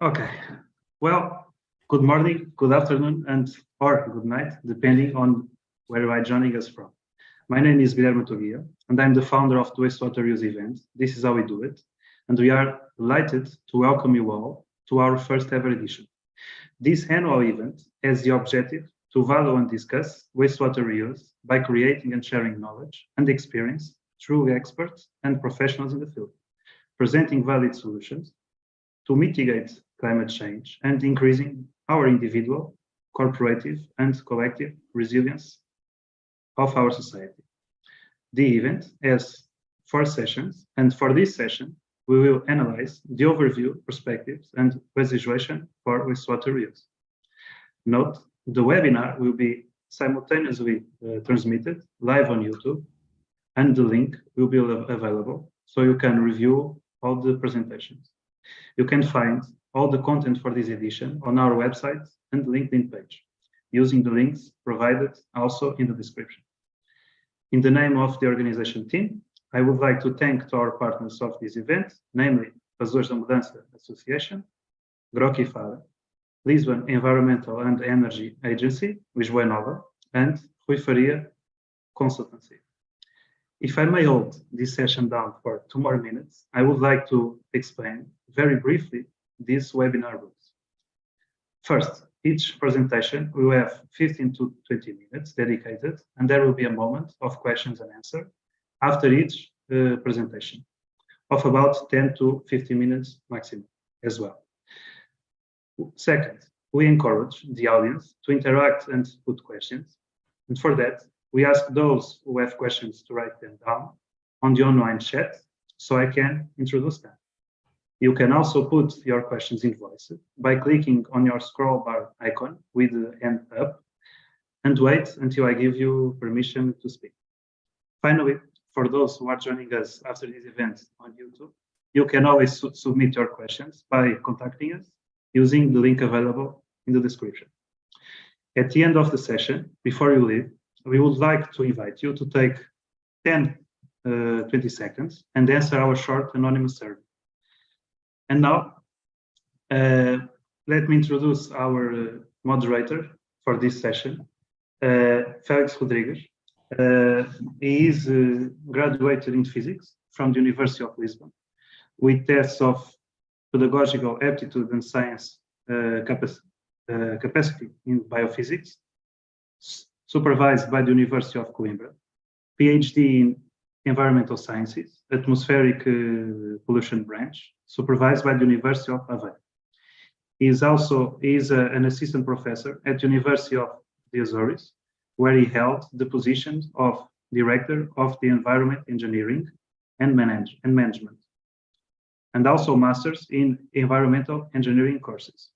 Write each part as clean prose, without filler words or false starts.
Okay, well, good morning, good afternoon, or good night, depending on where you are joining us from. My name is Guilherme Toguia, and I'm the founder of the Wastewater Use event. This is how we do it, and we are delighted to welcome you all to our first ever edition. This annual event has the objective to value and discuss wastewater reuse by creating and sharing knowledge and experience through experts and professionals in the field, presenting valid solutions to mitigate climate change and increasing our individual, corporative, and collective resilience of our society. The event has 4 sessions, and for this session, we will analyze the overview, perspectives, and visualization for wastewater reuse. Note, the webinar will be simultaneously transmitted live on YouTube, and the link will be available so you can review all the presentations. You can find all the content for this edition on our website and LinkedIn page, using the links provided also in the description. In the name of the organization team, I would like to thank our partners of this event, namely Azores da Mudança Association, Groqui Fada, Lisbon Environmental and Energy Agency, Lisboa Nova, and Rui Faria Consultancy. If I may hold this session down for 2 more minutes, I would like to explain very briefly these webinar rules. First, each presentation will have 15 to 20 minutes dedicated, and there will be a moment of questions and answer after each presentation, of about 10 to 15 minutes maximum as well. Second, we encourage the audience to interact and put questions, and for that, we ask those who have questions to write them down on the online chat so I can introduce them. You can also put your questions in voice by clicking on your scroll bar icon with the hand up and wait until I give you permission to speak. Finally, for those who are joining us after this event on YouTube, you can always submit your questions by contacting us using the link available in the description. At the end of the session, before you leave, we would like to invite you to take 20 seconds and answer our short anonymous survey. And now, let me introduce our moderator for this session, Félix Rodrigues. He is graduated in physics from the University of Lisbon with tests of pedagogical aptitude and science capacity in biophysics, supervised by the University of Coimbra, PhD in environmental sciences, atmospheric pollution branch, supervised by the University of Aveiro. He is an assistant professor at the University of the Azores, where he held the position of director of the environment engineering and management, and also masters in environmental engineering courses,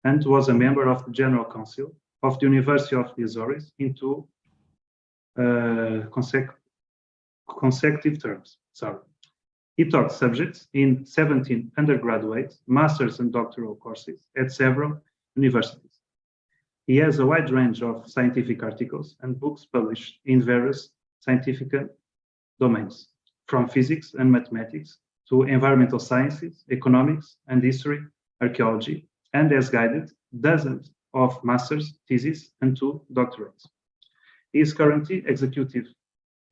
and was a member of the General Council of the University of the Azores in 2 consecutive terms. He taught subjects in 17 undergraduate, master's and doctoral courses at several universities. He has a wide range of scientific articles and books published in various scientific domains, from physics and mathematics to environmental sciences, economics and history, archaeology, and has guided dozens of master's theses and 2 doctorates. He is currently executive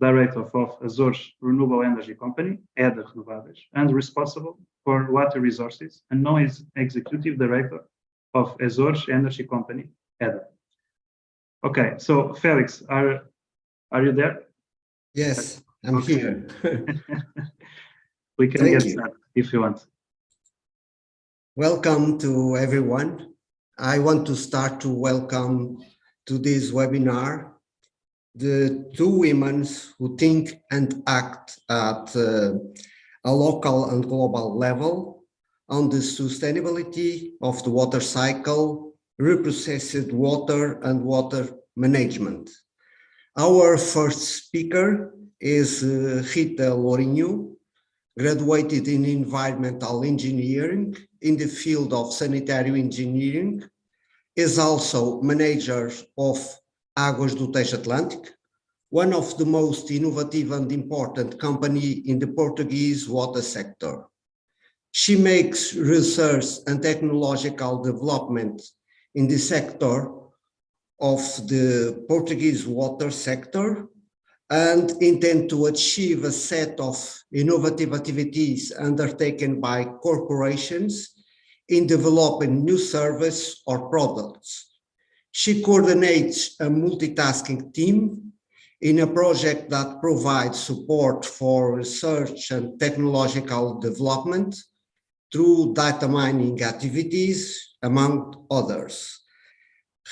director of Azores Renewable Energy Company, EDA Renováveis, and responsible for water resources, and now is executive director of Azores Energy Company, EDA. Okay, so Félix, are you there? Yes, I'm here. We can get started if you want. Welcome to everyone. I want to start to welcome to this webinar the 2 women who think and act at a local and global level on the sustainability of the water cycle, reprocessed water and water management. Our first speaker is Rita Lourinho, graduated in environmental engineering in the field of sanitary engineering, is also manager of Águas do Tejo Atlântico, one of the most innovative and important company in the Portuguese water sector. She makes research and technological development in the sector of the Portuguese water sector and intend to achieve a set of innovative activities undertaken by corporations in developing new service or products. She coordinates a multitasking team in a project that provides support for research and technological development through data mining activities, among others.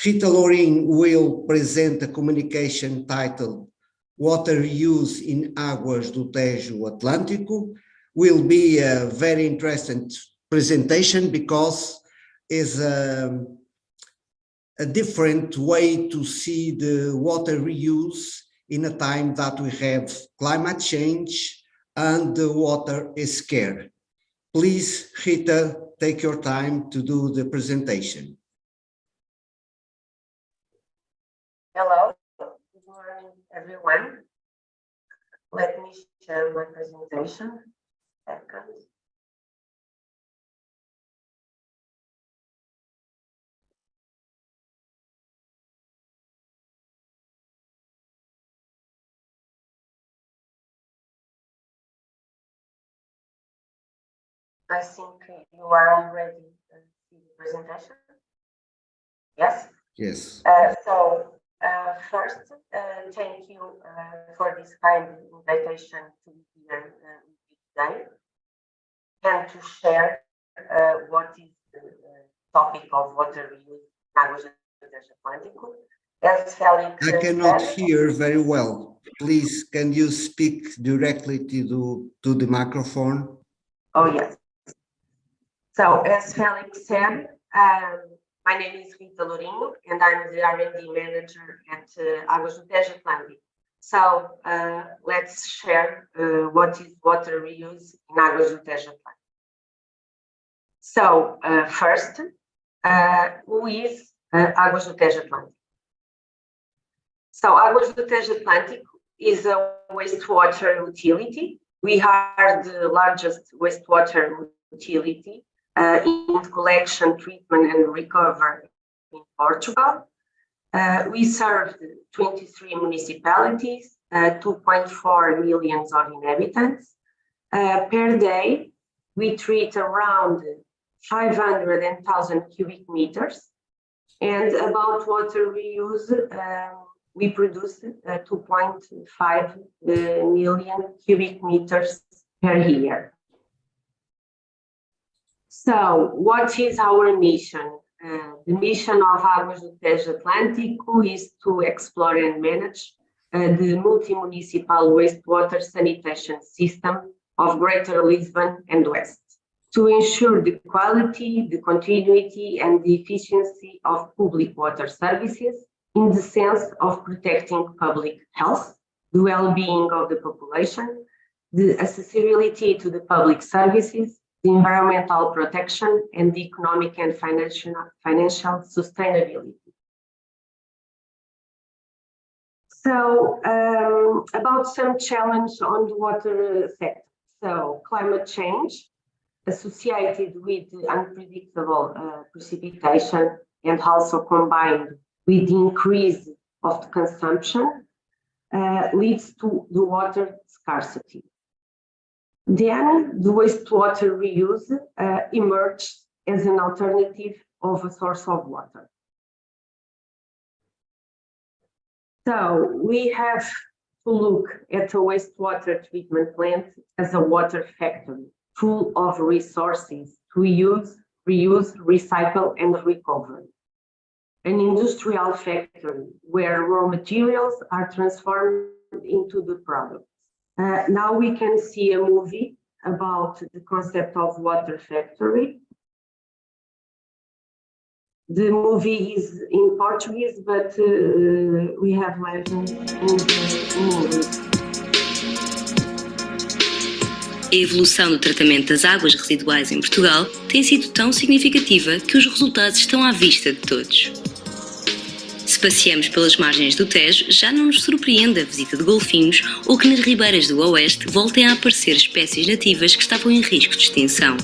Rita Lourinho will present a communication titled Water Use in Águas do Tejo, Atlântico. Will be a very interesting presentation because it's a different way to see the water reuse in a time that we have climate change and the water is scarce. Please, Rita, take your time to do the presentation. Hello, good morning, everyone. Let me share my presentation. Second. I think you are already seeing the presentation. Yes? Yes. First, thank you for this kind invitation to be here today and to share what is the topic of water reuse in Águas do Tejo Atlântico. As Félix I cannot said, hear very well. Please, can you speak directly to the microphone? Oh, yes. So, as Félix said, my name is Rita Lourinho, and I'm the R&D manager at Águas do Tejo Atlântico. So, let's share what is water reuse in Águas do Tejo Atlântico. So, first, who is Águas do Tejo Atlântico? So, Águas do Tejo Atlântico is a wastewater utility. We are the largest wastewater utility in collection, treatment, and recovery in Portugal. We serve 23 municipalities, 2.4 million of inhabitants. Per day, we treat around 500,000 cubic meters. And about water reuse, we produce 2.5 million cubic meters per year. So, what is our mission? The mission of Águas do Tejo Atlântico is to explore and manage the multi-municipal wastewater sanitation system of Greater Lisbon and West, to ensure the quality, the continuity, and the efficiency of public water services in the sense of protecting public health, the well-being of the population, the accessibility to the public services, the environmental protection, and the economic and financial sustainability. So, about some challenge on the water sector. So, climate change associated with unpredictable precipitation and also combined with the increase of the consumption leads to the water scarcity. Then the wastewater reuse emerged as an alternative of a source of water. So we have to look at a wastewater treatment plant as a water factory full of resources to use, reuse, recycle, and recover. An industrial factory where raw materials are transformed into the product. Now we can see a movie about the concept of water factory. The movie is in Portuguese, but we have legends in English. A evolução do tratamento das águas residuais em Portugal tem sido tão significativa que os resultados estão à vista de todos. Se passeamos pelas margens do Tejo, já não nos surpreende a visita de golfinhos ou que nas ribeiras do oeste voltem a aparecer espécies nativas que estavam em risco de extinção.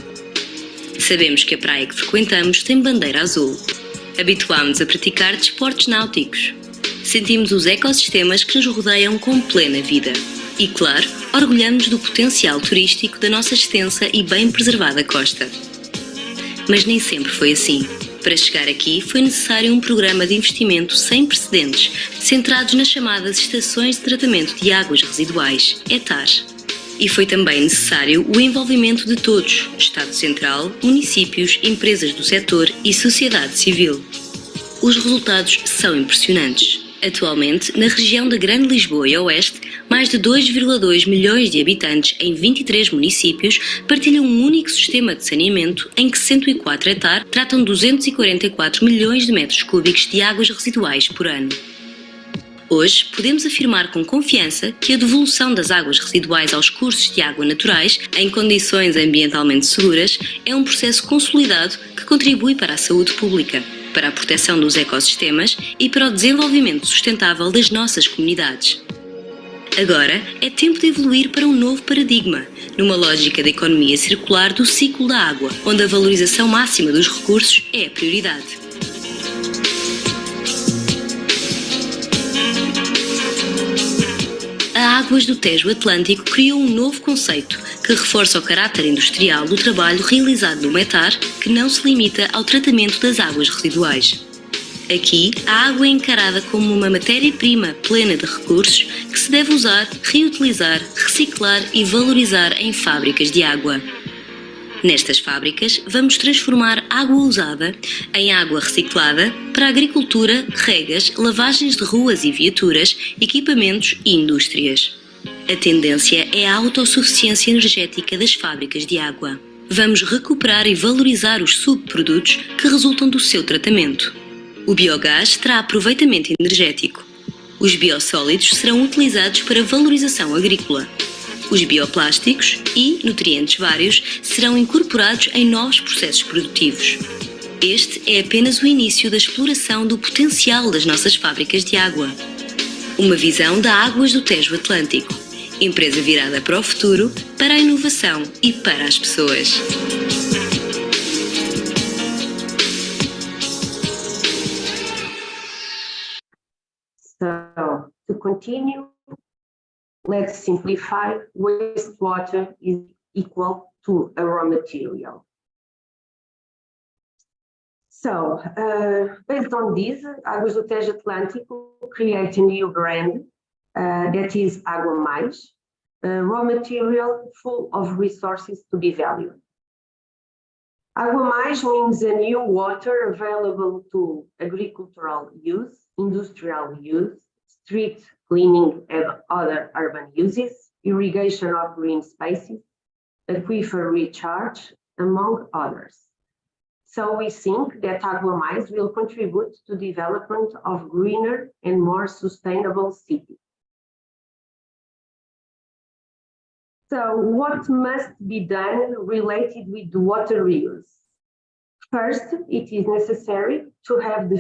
Sabemos que a praia que frequentamos tem bandeira azul. Habituámos-nos a praticar desportos náuticos. Sentimos os ecossistemas que nos rodeiam com plena vida. E, claro, orgulhamos do potencial turístico da nossa extensa e bem preservada costa. Mas nem sempre foi assim. Para chegar aqui foi necessário um programa de investimento sem precedentes, centrados nas chamadas Estações de Tratamento de Águas Residuais, ETAR. E foi também necessário o envolvimento de todos, Estado Central, municípios, empresas do setor e sociedade civil. Os resultados são impressionantes. Atualmente, na região da Grande Lisboa e Oeste, mais de 2,2 milhões de habitantes em 23 municípios partilham um único sistema de saneamento em que 104 hectares tratam 244 milhões de metros cúbicos de águas residuais por ano. Hoje, podemos afirmar com confiança que a devolução das águas residuais aos cursos de água naturais, em condições ambientalmente seguras, é um processo consolidado que contribui para a saúde pública, para a proteção dos ecossistemas e para o desenvolvimento sustentável das nossas comunidades. Agora é tempo de evoluir para um novo paradigma, numa lógica de economia circular do ciclo da água, onde a valorização máxima dos recursos é a prioridade. A Águas do Tejo Atlântico criou um novo conceito que reforça o caráter industrial do trabalho realizado no ETAR, que não se limita ao tratamento das águas residuais. Aqui, a água é encarada como uma matéria-prima plena de recursos que se deve usar, reutilizar, reciclar e valorizar em fábricas de água. Nestas fábricas, vamos transformar água usada em água reciclada para a agricultura, regas, lavagens de ruas e viaturas, equipamentos e indústrias. A tendência é a autossuficiência energética das fábricas de água. Vamos recuperar e valorizar os subprodutos que resultam do seu tratamento. O biogás terá aproveitamento energético. Os biossólidos serão utilizados para valorização agrícola. Os bioplásticos e nutrientes vários serão incorporados em novos processos produtivos. Este é apenas o início da exploração do potencial das nossas fábricas de água. Uma visão da Águas do Tejo Atlântico. Empresa virada para o futuro, para a inovação e para as pessoas. So, to continue, let's simplify. Wastewater is equal to a raw material. So, based on this, Águas do Tejo Atlântico create a new brand that is Água Mais, raw material full of resources to be valued. Água Mais means a new water available to agricultural use, industrial use, street cleaning and other urban uses, irrigation of green spaces, aquifer recharge, among others. So we think that Água Mais will contribute to development of greener and more sustainable cities. So what must be done related with the water reuse? First, it is necessary to have the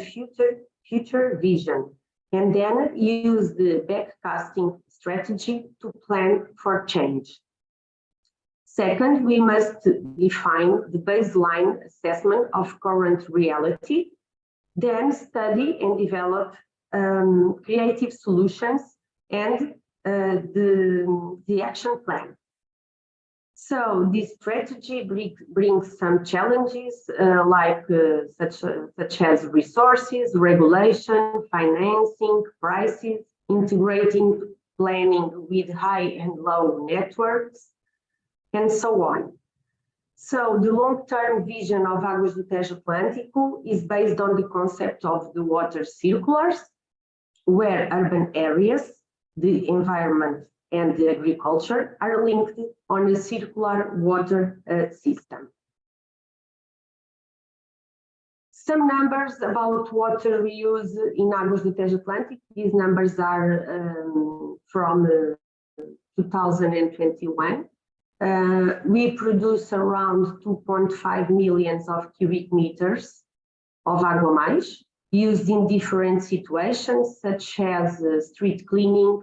future vision and then use the backcasting strategy to plan for change. Second, we must define the baseline assessment of current reality, then study and develop creative solutions and the action plan. So this strategy brings some challenges such as resources, regulation, financing, prices, integrating planning with high and low networks, and so on. So the long-term vision of Águas do Tejo Atlântico is based on the concept of the water circulars, where urban areas, the environment, and the agriculture are linked on a circular water system. Some numbers about water reuse in Águas do Tejo Atlântico. These numbers are from 2021. We produce around 2.5 million of cubic meters of Água Mais, used in different situations, such as street cleaning,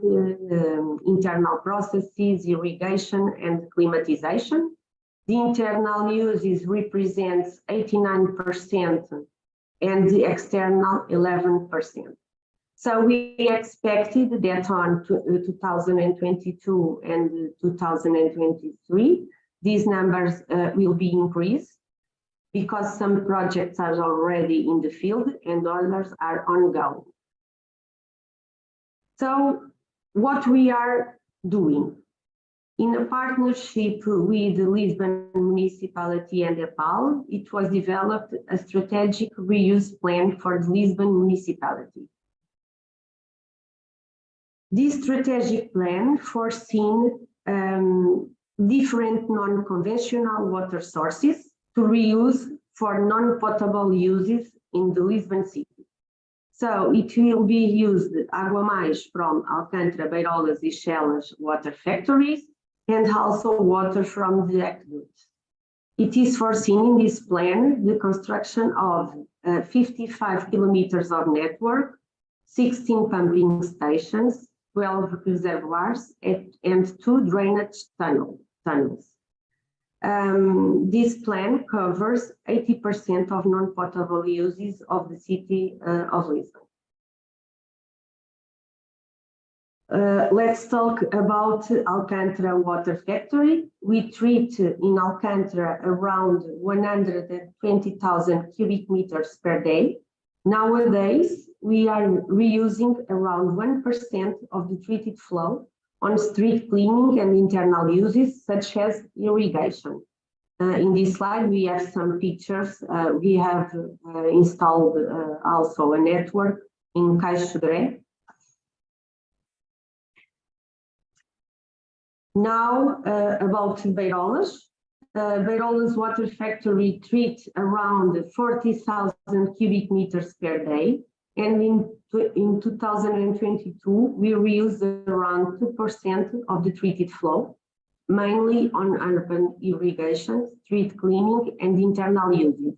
internal processes, irrigation, and climatization. The internal uses represents 89% and the external 11%. So we expected that on 2022 and 2023, these numbers will be increased because some projects are already in the field and others are ongoing. So what we are doing? In a partnership with the Lisbon municipality and EPAL, it was developed a strategic reuse plan for the Lisbon municipality. This strategic plan foreseen different non-conventional water sources to reuse for non-potable uses in the Lisbon city. So it will be used Águas from Alcântara, Beirolas e Chelas water factories, and also water from the aqueducts. It is foreseen in this plan the construction of 55 kilometers of network, 16 pumping stations, 12 reservoirs, and 2 drainage tunnels. This plan covers 80% of non-potable uses of the city of Lisbon. Let's talk about Alcântara water factory. We treat in Alcântara around 120,000 cubic meters per day. Nowadays, we are reusing around 1% of the treated flow on street cleaning and internal uses such as irrigation. In this slide, we have some pictures. We have installed also a network in Caixodré. Now about Beirolas. Beirolas water factory treats around 40,000 cubic meters per day. And in 2022, we reused around 2% of the treated flow, mainly on urban irrigation, street cleaning, and internal uses.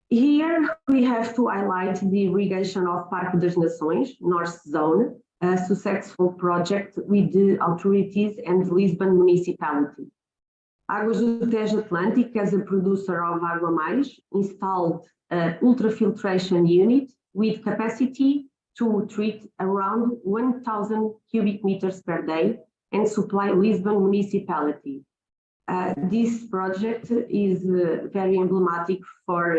Here we have to highlight the irrigation of Parque das Nações, North Zone, a successful project with the authorities and Lisbon municipality. Águas do Tejo Atlântico, as a producer of Águas, installed an ultrafiltration unit with capacity to treat around 1,000 cubic meters per day and supply Lisbon municipality. This project is very emblematic for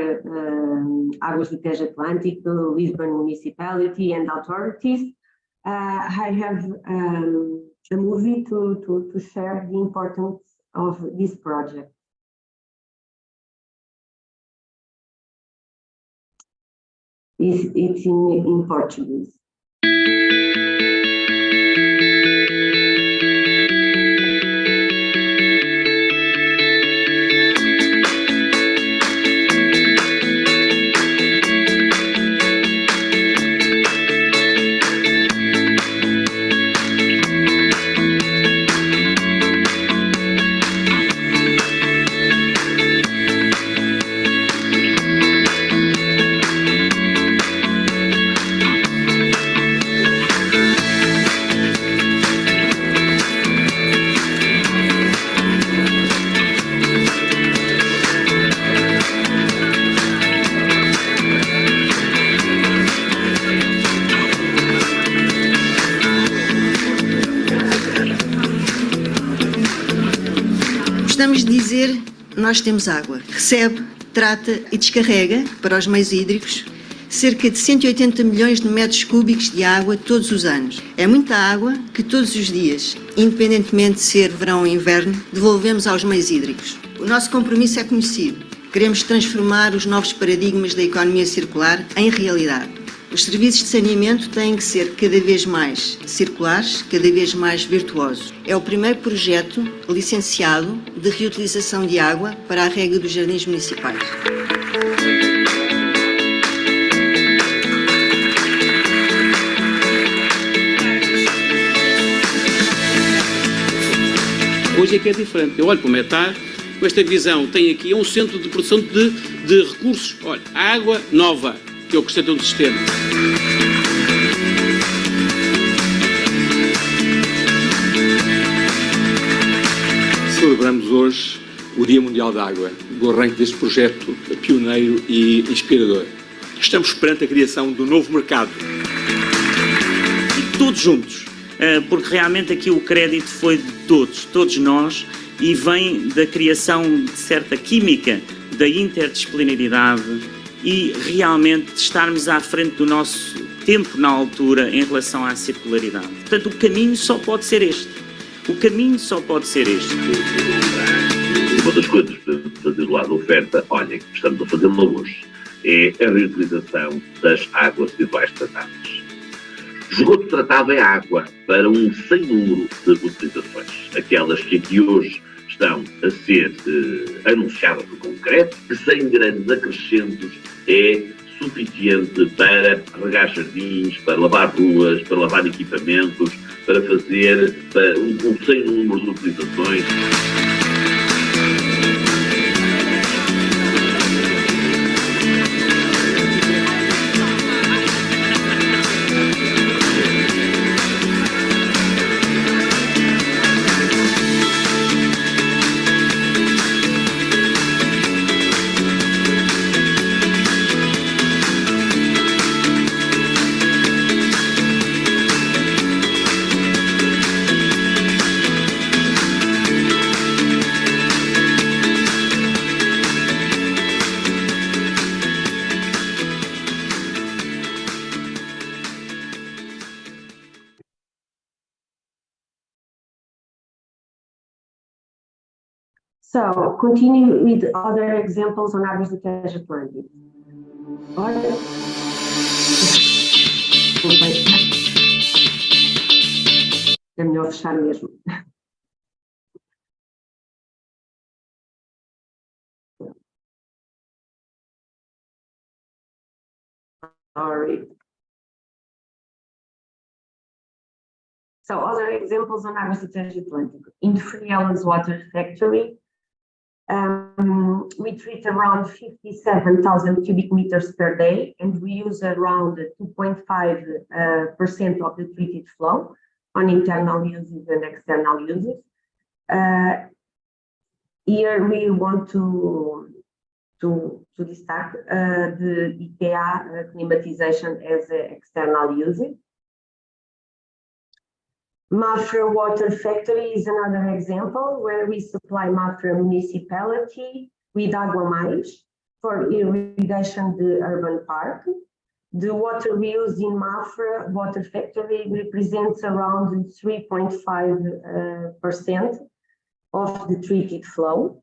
Águas do Tejo Atlântico, Lisbon municipality and authorities. I have a movie to share the importance of this project. It's in Portuguese. Gostamos de dizer, nós temos água. Recebe, trata e descarrega para os meios hídricos cerca de 180 milhões de metros cúbicos de água todos os anos. É muita água que todos os dias, independentemente de ser verão ou inverno, devolvemos aos meios hídricos. O nosso compromisso é conhecido. Queremos transformar os novos paradigmas da economia circular em realidade. Os serviços de saneamento têm que ser cada vez mais circulares, cada vez mais virtuosos. É o primeiro projeto licenciado de reutilização de água para a rega dos jardins municipais. Hoje é que é diferente. Eu olho para o Metar, com esta visão, tem aqui um centro de produção de recursos. Olha, água nova, que é o que do sistema. celebramos hoje o Dia Mundial da Água, do arranque deste projeto pioneiro e inspirador. Estamos perante a criação do novo mercado. E todos juntos, porque realmente aqui o crédito foi de todos nós, e vem da criação de certa química, da interdisciplinaridade e realmente de estarmos à frente do nosso tempo na altura em relação à circularidade. Portanto, o caminho só pode ser este. O caminho só pode ser este. Uma das coisas para fazer lá da oferta, olhem, estamos a fazê-la hoje, é a reutilização das águas residuais tratadas. Esgoto tratado é água para um sem número de utilizações. Aquelas que aqui hoje estão a ser anunciadas no concreto, que sem grandes acrescentos é suficiente para regar jardins, para lavar ruas, para lavar equipamentos, para fazer um sem número de utilizações. So, continue with other examples on Águas do Tejo Atlântico. Olha. É melhor fechar mesmo. Sorry. So, other examples on Águas do Tejo Atlântico. In the Frielas Water Factory, we treat around 57,000 cubic meters per day, and we use around 2.5% of the treated flow on internal uses and external uses. Here we want to destack the IKEA climatization as an external usage. Mafra Water Factory is another example where we supply Mafra municipality with Água Mais for irrigation the urban park. The water we use in Mafra Water Factory represents around 3.5% of the treated flow.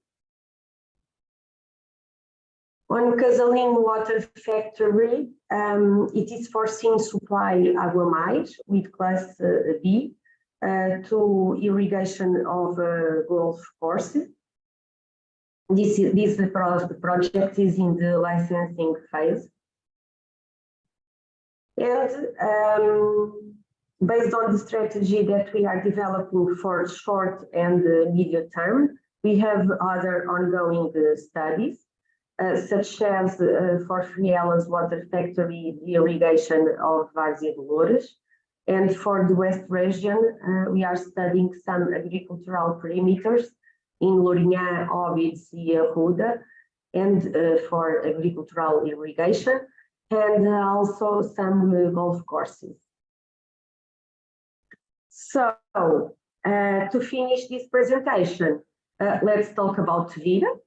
On Casalim Water Factory, it is foreseen supply Água Mais with class B to irrigation of golf courses. The project is in the licensing phase. And based on the strategy that we are developing for short and medium term, we have other ongoing studies, such as for Frielas Water Factory, the irrigation of Várzea de Loures. And for the West region, we are studying some agricultural perimeters in Lourinho, Óbidos, and Arruda, and for agricultural irrigation, and also some golf courses. So, to finish this presentation, let's talk about Vira.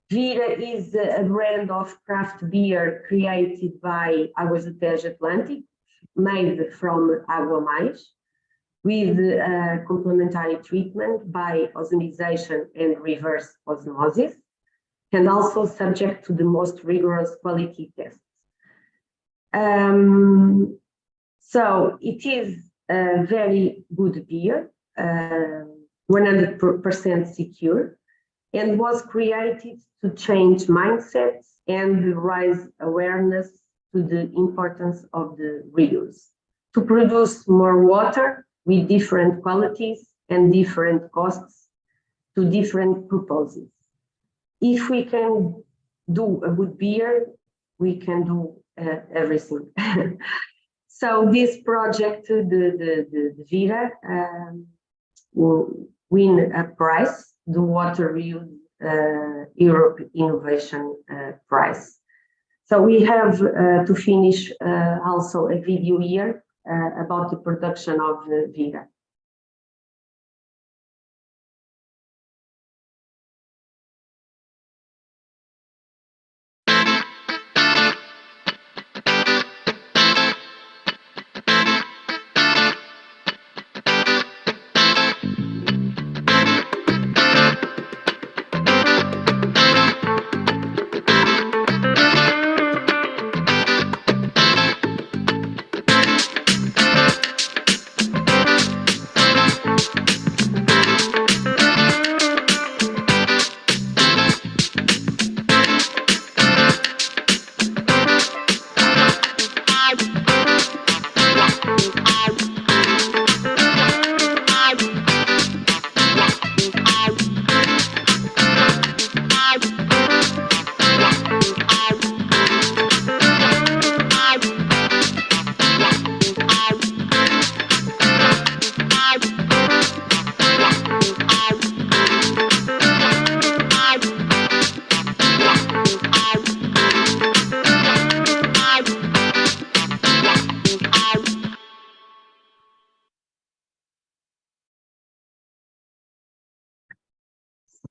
Vira is a brand of craft beer created by Águas do Tejo Atlântico, made from Água Mais, with complementary treatment by ozonization and reverse osmosis, and also subject to the most rigorous quality tests. So it is a very good beer, 100% secure, and was created to change mindsets and raise awareness to the importance of the reuse, to produce more water with different qualities and different costs to different purposes. If we can do a good beer, we can do everything. So this project, the Vira, will win a prize the Water Reuse Europe Innovation Prize. So we have to finish also a video here about the production of Vira.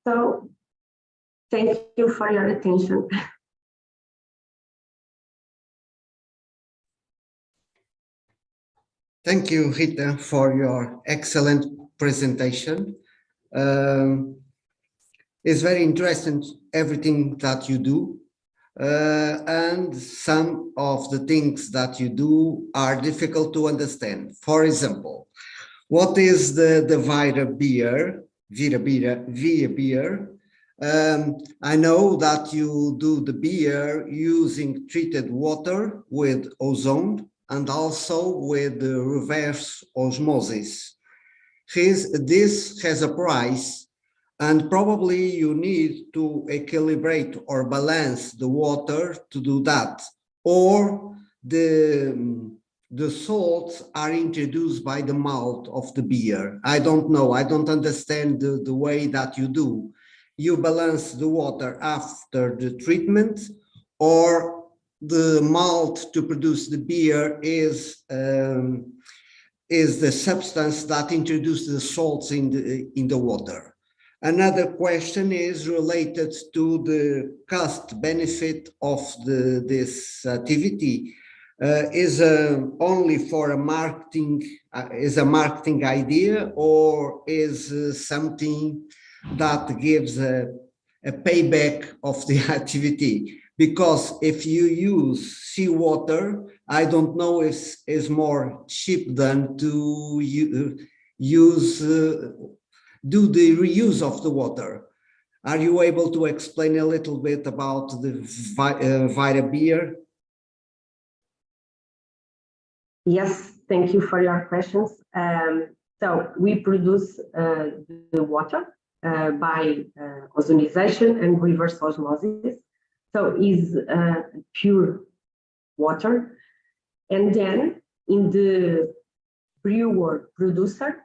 So, thank you for your attention. Thank you, Rita, for your excellent presentation. It's very interesting, everything that you do. And some of the things that you do are difficult to understand. For example, what is the Vira beer? I know that you do the beer using treated water with ozone and also with reverse osmosis. This has a price, and probably you need to equilibrate or balance the water to do that, or the salts are introduced by the malt of the beer. I don't know, I don't understand the way that you do. You balance the water after the treatment, or the malt to produce the beer is the substance that introduces the salts in the water. Another question is related to the cost benefit of this activity. Is only for a marketing idea, or is something that gives a payback of the activity? Because if you use seawater, I don't know if it's more cheap than to do the reuse of the water. Are you able to explain a little bit about the Vira beer? Yes, thank you for your questions. So we produce the water by ozonization and reverse osmosis. So is pure water. And then in the brewer producer,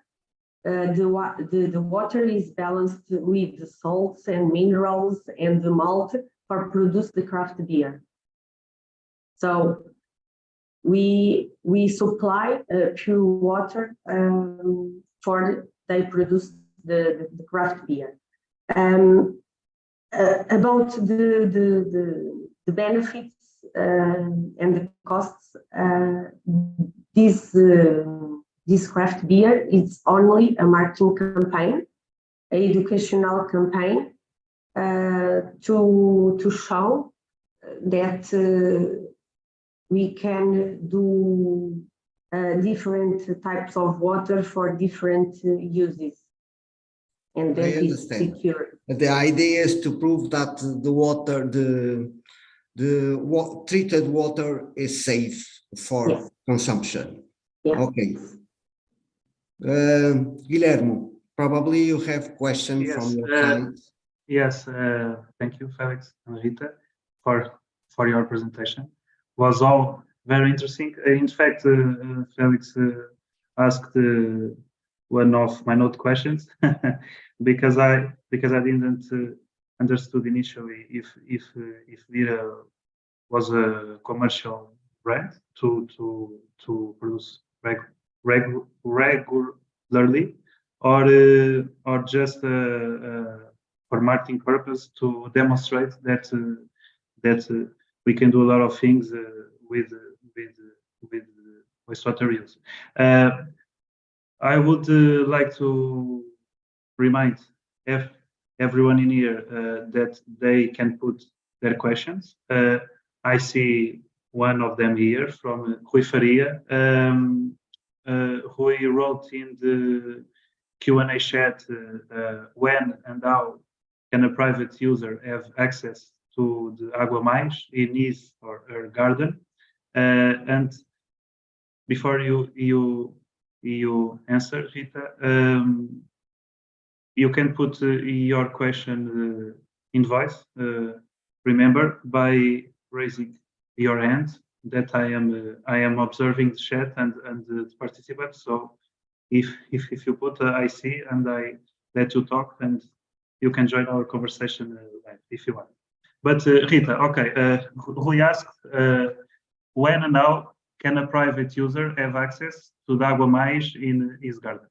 the water is balanced with the salts and minerals and the malt for produce the craft beer. So we supply pure water for they produce the craft beer. About the benefits and the costs, this craft beer is only a marketing campaign, an educational campaign to show that we can do different types of water for different uses, and that is secure. The idea is to prove that the water, treated water is safe for consumption. Yeah. Okay. Guilherme, probably you have questions from your side. Yes, thank you, Félix and Rita, for your presentation. Was all very interesting. In fact, Félix asked one of my note questions because I didn't understood initially if Vira was a commercial brand to produce regularly, or just for marketing purpose to demonstrate that we can do a lot of things with wastewater use. I would like to remind everyone in here that they can put their questions. I see one of them here from Rui Faria, who wrote in the Q&A chat when and how can a private user have access to the Água Mais in his or her garden. And before you answer, Rita, you can put your question in voice. Remember, by raising your hand, that I am observing the chat and the participants. So if you put I see and I let you talk, and you can join our conversation live if you want. But Rita, okay, Rui asked when and how can a private user have access to the Água Mais in his garden?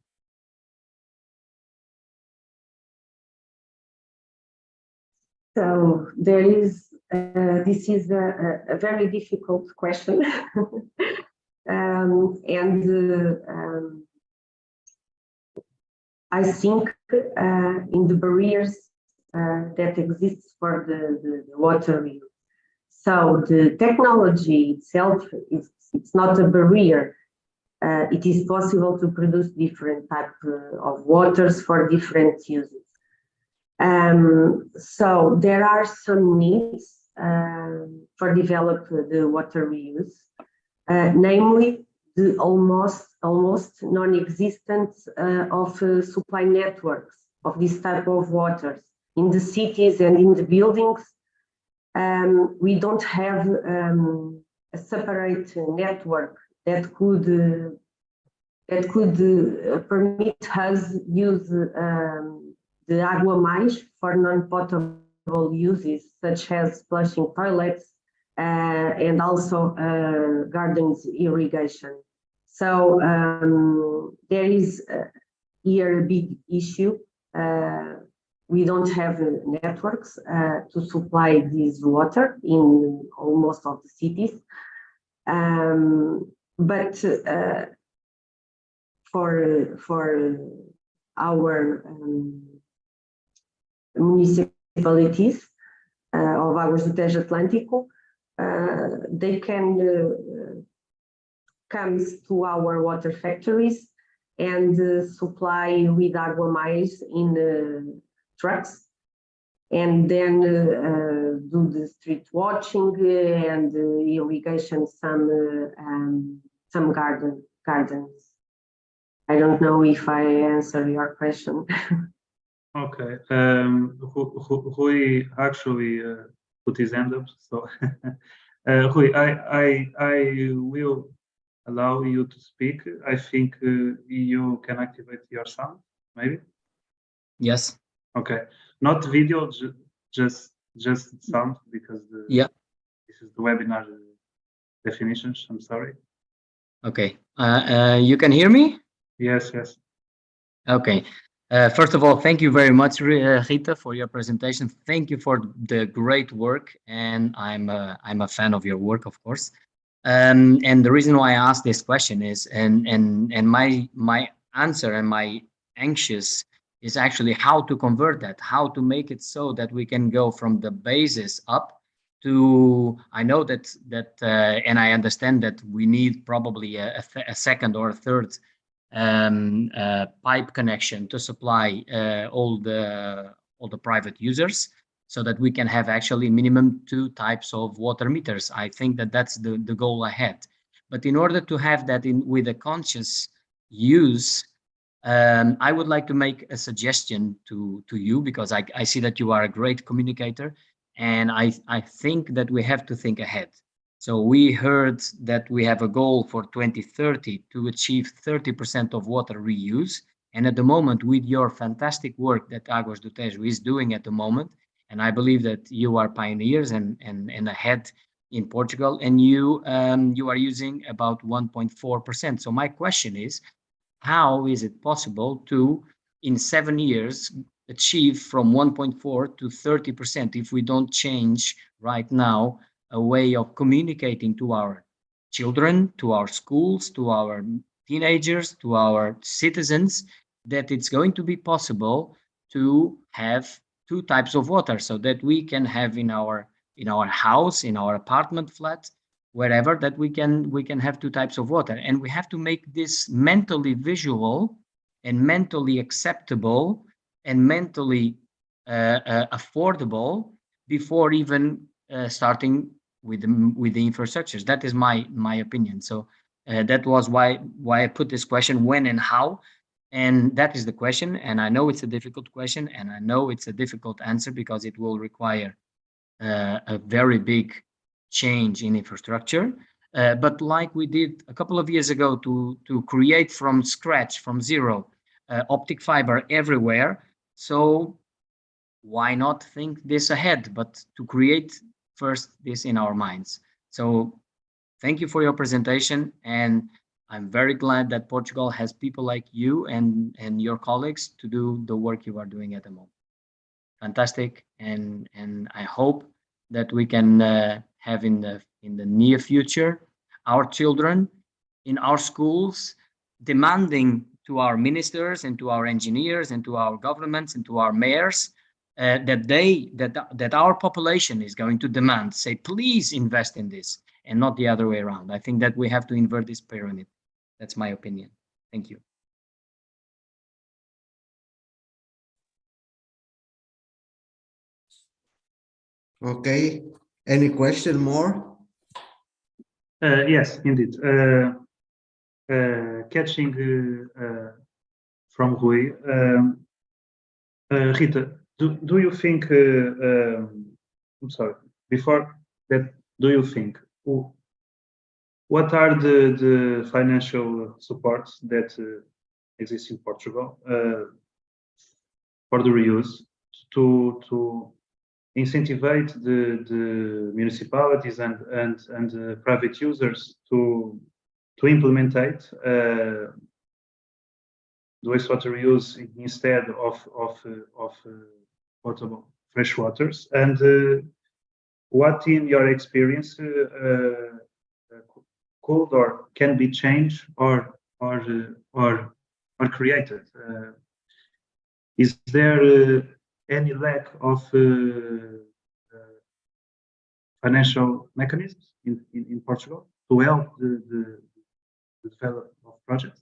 So there is, this is a very difficult question. I think in the barriers that exist for the water use. So the technology itself, it's not a barrier. It is possible to produce different types of waters for different uses. So there are some needs for develop the water reuse, namely the almost non-existence of supply networks of this type of waters in the cities and in the buildings. We don't have a separate network that could permit us use the Água Mais for non-potable uses, such as flushing toilets and also gardens irrigation. So there is here a big issue. We don't have networks to supply this water in almost all the cities. But for our municipalities of Águas do Tejo Atlântico, they can come to our water factories and supply with Água Mais in trucks, and then do the street watching and irrigation some gardens. I don't know if I answer your question. Okay, Rui actually put his hand up, so Rui, I will allow you to speak. I think you can activate your sound, maybe? Yes. Okay, not video, just sound, because this is the webinar definitions. I'm sorry. Okay, you can hear me? Yes. Okay. First of all, thank you very much, Rita, for your presentation. Thank you for the great work, and I'm a fan of your work, of course. And the reason why I asked this question is, and my answer and my anxious is actually how to convert that, how to make it so that we can go from the basis up to, I know that and I understand that we need probably a second or a third pipe connection to supply all the private users, so that we can have actually minimum 2 types of water meters. I think that that's the goal ahead. But in order to have that with a conscious use, I would like to make a suggestion to you, because I see that you are a great communicator, and I think that we have to think ahead. So we heard that we have a goal for 2030 to achieve 30% of water reuse, And at the moment, with your fantastic work that Águas do Tejo is doing at the moment, and I believe that you are pioneers and ahead in Portugal, and you are using about 1.4%. So my question is, how is it possible to, in 7 years, achieve from 1.4 to 30% if we don't change right now a way of communicating to our children, to our schools, to our teenagers, to our citizens, that it's going to be possible to have 2 types of water, so that we can have in our house, in our apartment flat, wherever, that we can have 2 types of water. And we have to make this mentally visual and mentally acceptable and mentally affordable before even starting with the infrastructures. That is my opinion. So that was why I put this question, when and how. And that is the question. And I know it's a difficult question, and I know it's a difficult answer, because it will require a very big change in infrastructure. But like we did a couple of years ago to create from scratch, from zero, optic fiber everywhere. So why not think this ahead, but to create first this in our minds. So thank you for your presentation, and I'm very glad that Portugal has people like you and your colleagues to do the work you are doing at the moment. Fantastic, and I hope that we can have in the near future our children in our schools demanding to our ministers and to our engineers and to our governments and to our mayors that our population is going to demand, say, please invest in this, and not the other way around. I think that we have to invert this pyramid. That's my opinion. Thank you. Okay. Any question more? Yes, indeed. Catching from Rui, Rita, do you think, I'm sorry, before that, do you think, what are the financial supports that exist in Portugal for the reuse to incentivize the municipalities and private users to implement the wastewater reuse instead of potable fresh waters? And what, in your experience, could or can be changed or created? Is there any lack of financial mechanisms in Portugal to help the development of projects?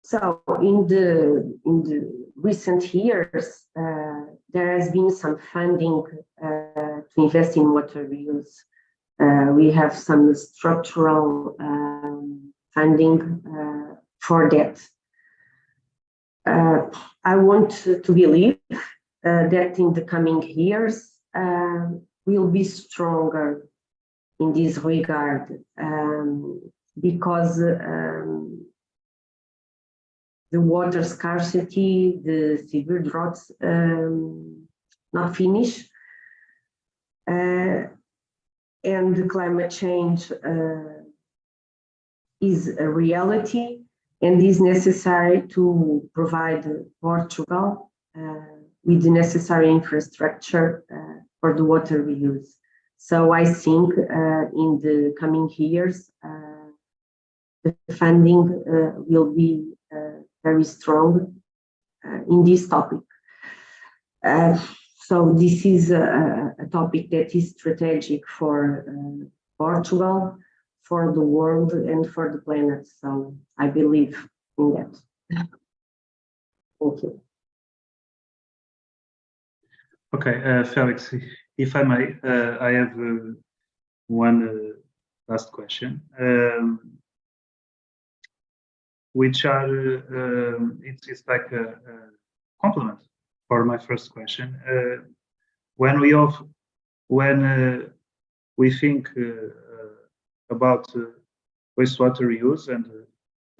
So in the recent years, there has been some funding to invest in water reuse. We have some structural funding for that. I want to believe that in the coming years we'll be stronger in this regard, because the water scarcity, the severe droughts not finish, and the climate change is a reality, and is necessary to provide Portugal with the necessary infrastructure for the water reuse. So I think in the coming years, the funding will be very strong in this topic. So this is a topic that is strategic for Portugal, for the world, and for the planet. So I believe in that. Thank you. Okay, Félix, if I may, I have one last question, which are it's like a complement for my first question. When we think about wastewater reuse and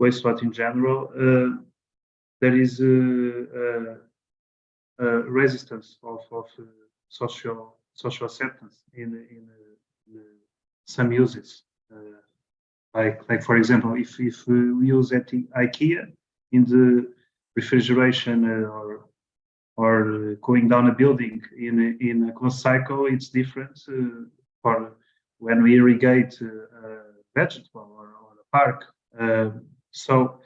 wastewater in general, there is resistance of social acceptance in some uses. Like for example, if we use at IKEA in the refrigeration or going down a building in a closed cycle, it's different for when we irrigate a vegetable or a park. So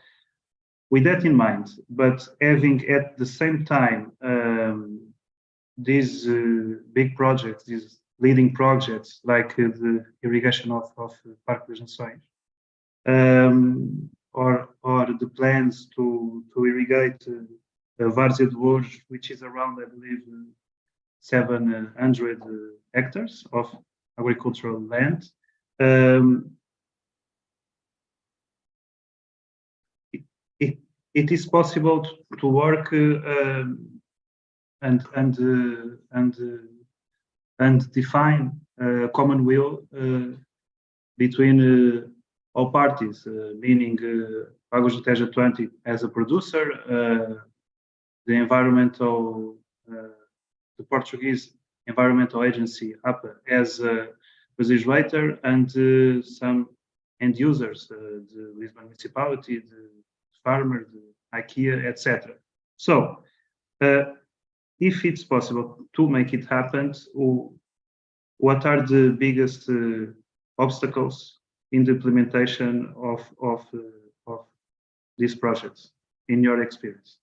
with that in mind, but having at the same time these big projects, these leading projects like the irrigation of Parque dos Nações, or the plans to irrigate Várzea de Louros, which is around, I believe, 700 hectares of agricultural land. It is possible to work and define a common will between all parties, meaning Águas do Tejo Atlântico as a producer, the environmental, the Portuguese Environmental Agency, APA, as a legislator, and some end users, the Lisbon municipality, the farmer, the IKEA, etc. So, if it's possible to make it happen, what are the biggest obstacles in the implementation of these projects, in your experience?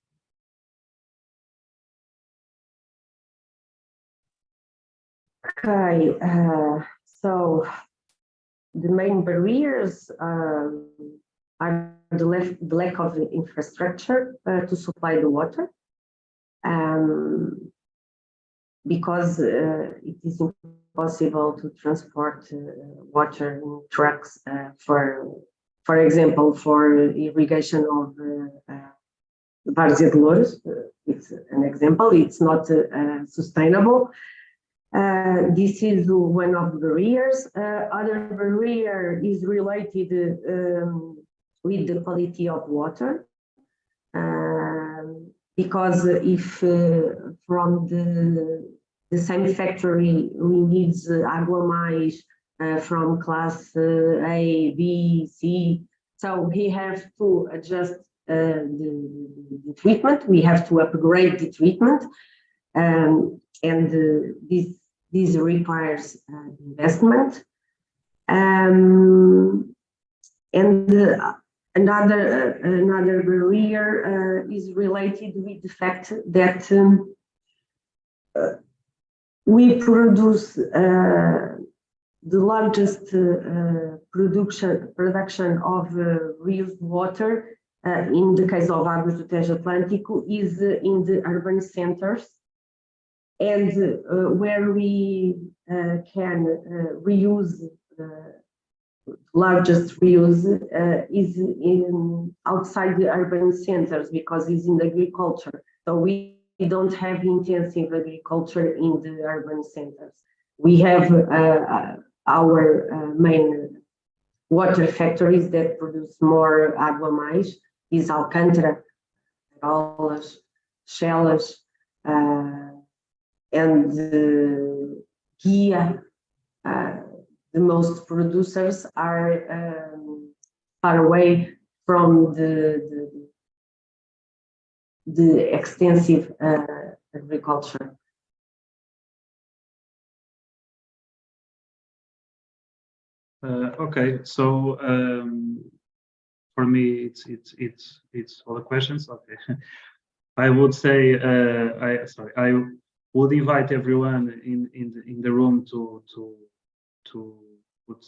Okay, so the main barriers are the lack of infrastructure to supply the water, because it is impossible to transport water in trucks, for example, for irrigation of Várzea de Louros. It's an example. It's not sustainable. This is one of the barriers. Other barrier is related with the quality of water, because if from the same factory we need Água from class A, B, C, so we have to adjust the treatment. We have to upgrade the treatment, and this requires investment. And another barrier is related with the fact that we produce the largest production of reused water in the case of Águas do Tejo Atlântico is in the urban centers, and where we can reuse largest reuse is in outside the urban centers, because it's in agriculture. So we don't have intensive agriculture in the urban centers. We have our main water factories that produce more Água, is Alcântara, Arolas, Chelas, and Guia. The most producers are far away from the extensive agriculture. Okay, so for me, it's all the questions. Okay, I would say I would invite everyone in the room to put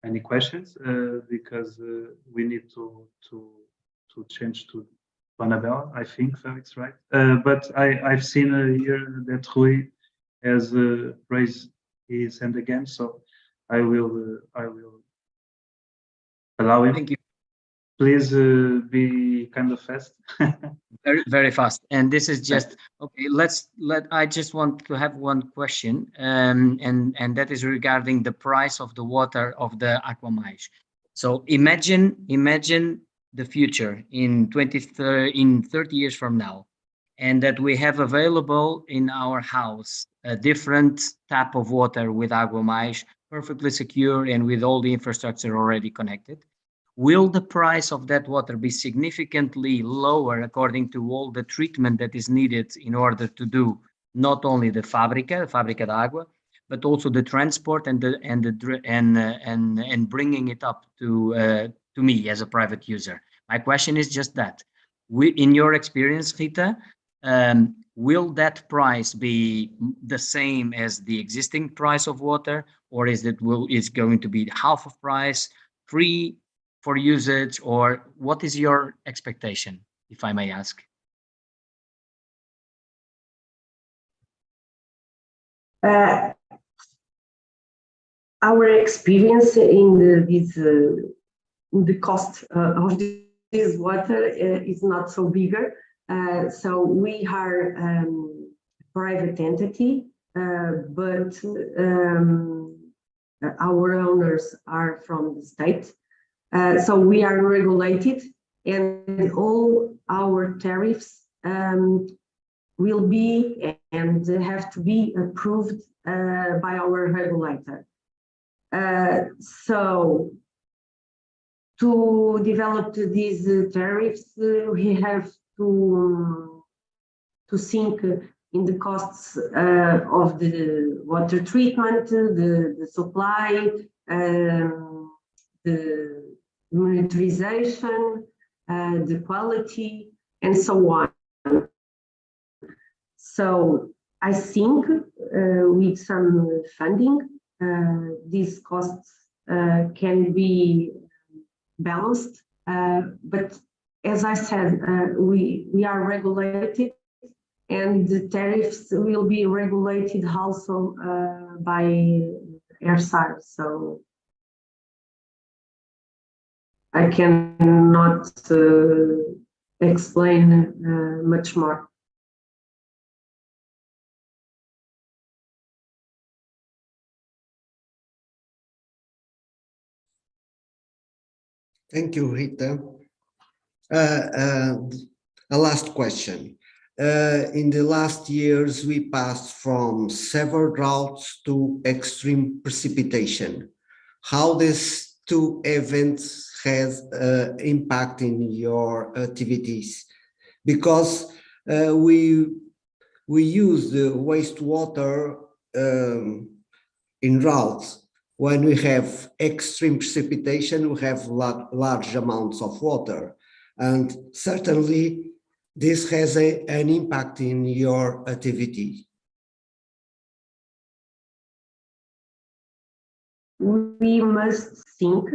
any questions, because we need to change to Anabela, I think, Félix, right? But I've seen here that Rui has raised his hand again, so I will allow him. Thank you. Please be kind of fast. Very fast. And this is just okay. I just want to have one question, and that is regarding the price of the water of the Água. So imagine the future in 30 years from now, and that we have available in our house a different tap of water with Água Mais, perfectly secure and with all the infrastructure already connected, will the price of that water be significantly lower according to all the treatment that is needed in order to do not only the fábrica de água, but also the transport and bringing it up to me as a private user? My question is just that. In your experience, Rita, will that price be the same as the existing price of water, or is going to be half of price, free for usage, or what is your expectation, if I may ask? Our experience in the cost of this water is not so bigger. So we are a private entity, but our owners are from the state. So we are regulated, and all our tariffs will be and have to be approved by our regulator. So to develop these tariffs, we have to think in the costs of the water treatment, the supply, the monitorization, the quality, and so on. So I think with some funding, these costs can be balanced. But as I said, we are regulated, and the tariffs will be regulated also by AirSAR. So I cannot explain much more. Thank you, Rita. A last question. In the last years, we passed from severe droughts to extreme precipitation. How these two events has impact in your activities? Because we use the wastewater in droughts. When we have extreme precipitation, we have large amounts of water, and certainly this has an impact in your activity. We must think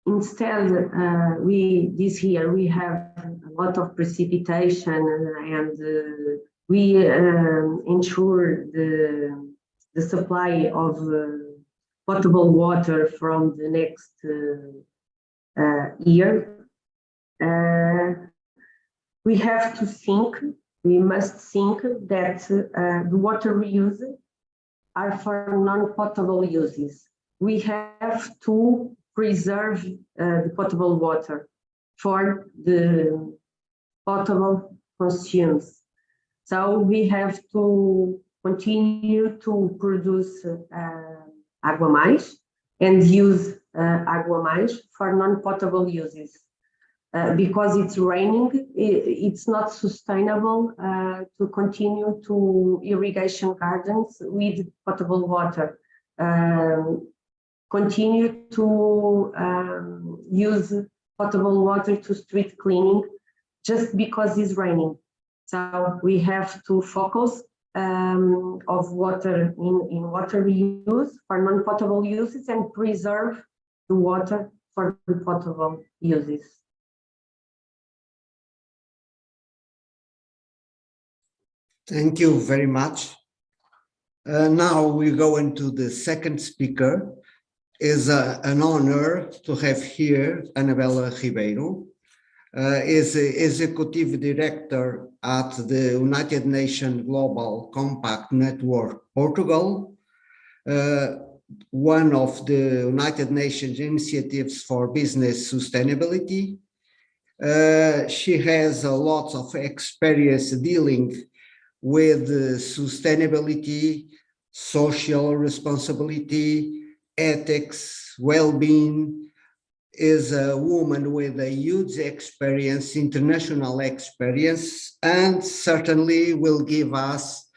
instead. This year we have a lot of precipitation, and we ensure the supply of potable water from the next year. We have to think, we must think that the water we use are for non-potable uses. We have to preserve the potable water for the potable consumes. So we have to continue to produce Água Mais and use Água Mais for non-potable uses. Because it's raining, it's not sustainable to continue to irrigation gardens with potable water. Continue to use potable water to street cleaning just because it's raining. So we have to focus of water in water reuse for non-potable uses and preserve the water for the potable uses. Thank you very much. Now we go into the second speaker. It's an honor to have here Anabela Ribeiro. Is Executive Director at the United Nations Global Compact Network, Portugal. one of the United Nations initiatives for business sustainability. She has a lot of experience dealing with sustainability, social responsibility, ethics, well-being, is a woman with a huge experience, international experience, and certainly will give us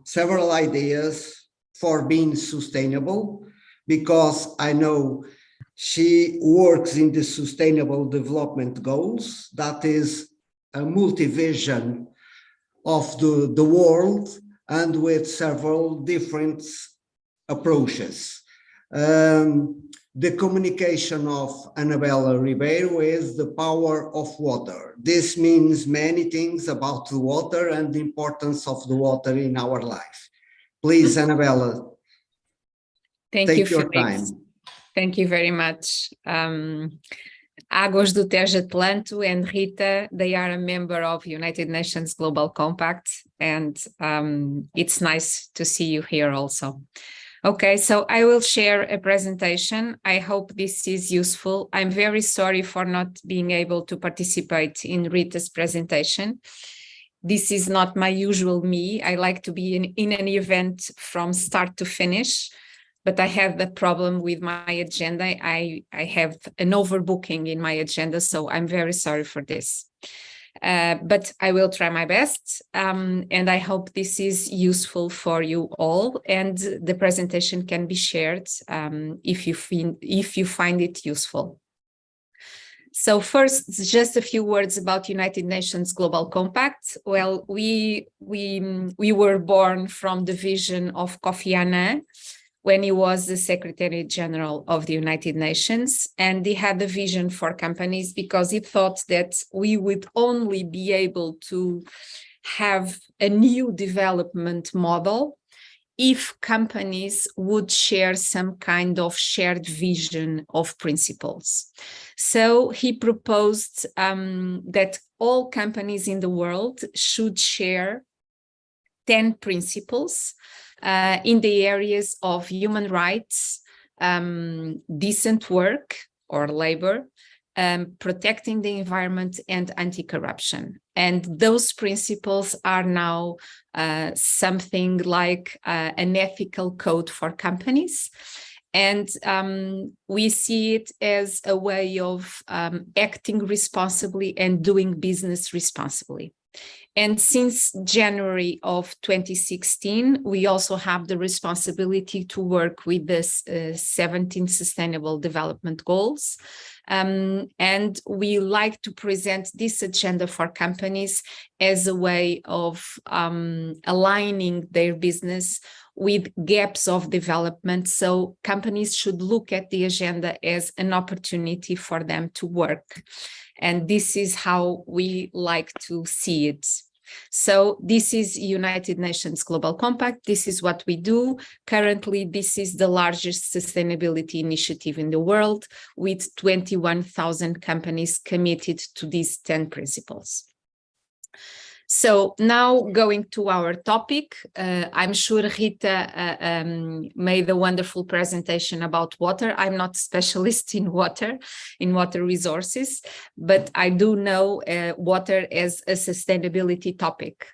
several ideas for being sustainable, because I know she works in the Sustainable Development Goals. That is a multi-vision of the world, and with several different approaches. The communication of Anabela Ribeiro is the power of water. This means many things about the water and the importance of the water in our life. Please, Anabela, Thank you, take your Félix. time. Thank you very much. Águas do Tejo Atlântico and Rita, they are a member of United Nations Global Compact, and it's nice to see you here also. Okay, so I will share a presentation. I hope this is useful. I'm very sorry for not being able to participate in Rita's presentation. This is not my usual me. I like to be in an event from start to finish, but I have the problem with my agenda. I have an overbooking in my agenda, so I'm very sorry for this. But I will try my best, and I hope this is useful for you all, and the presentation can be shared if you find it useful. So first, just a few words about United Nations Global Compact. Well, we were born from the vision of Kofi Annan when he was the Secretary General of the United Nations, and he had a vision for companies because he thought that we would only be able to have a new development model if companies would share some kind of shared vision of principles. So he proposed that all companies in the world should share 10 principles in the areas of human rights, decent work or labor, protecting the environment, and anti-corruption. And those principles are now something like an ethical code for companies. And we see it as a way of acting responsibly and doing business responsibly. And since January of 2016, we also have the responsibility to work with the 17 Sustainable Development Goals. And we like to present this agenda for companies as a way of aligning their business with gaps of development. So companies should look at the agenda as an opportunity for them to work. And this is how we like to see it. So this is United Nations Global Compact. This is what we do. Currently, this is the largest sustainability initiative in the world, with 21,000 companies committed to these 10 principles. So now going to our topic, I'm sure Rita made a wonderful presentation about water. I'm not a specialist in water resources, but I do know water as a sustainability topic.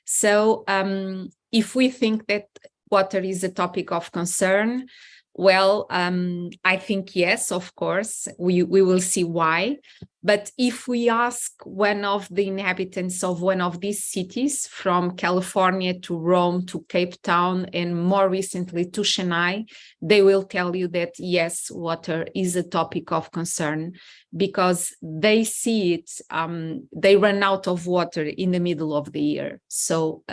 So if we think that water is a topic of concern, well, I think yes, of course, we will see why. But if we ask one of the inhabitants of one of these cities, from California to Rome to Cape Town and more recently to Chennai, they will tell you that yes, water is a topic of concern because they see it, they run out of water in the middle of the year. So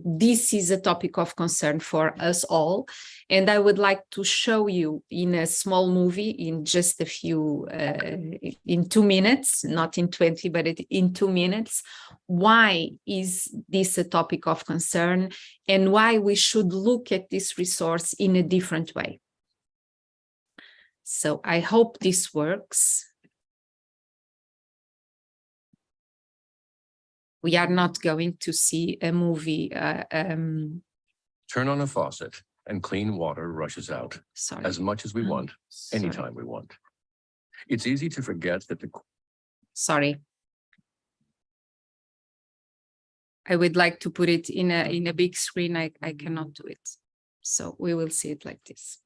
this is a topic of concern for us all. And I would like to show you in a small movie in just a few, in 2 minutes, not in 20, but in 2 minutes, why is this a topic of concern and why we should look at this resource in a different way. So I hope this works. We are not going to see a movie. Turn on a faucet and clean water rushes out Sorry. as much as we want, anytime we want. It's easy to forget that the Sorry. I would like to put it in a big screen. I cannot do it. So we will see it like this.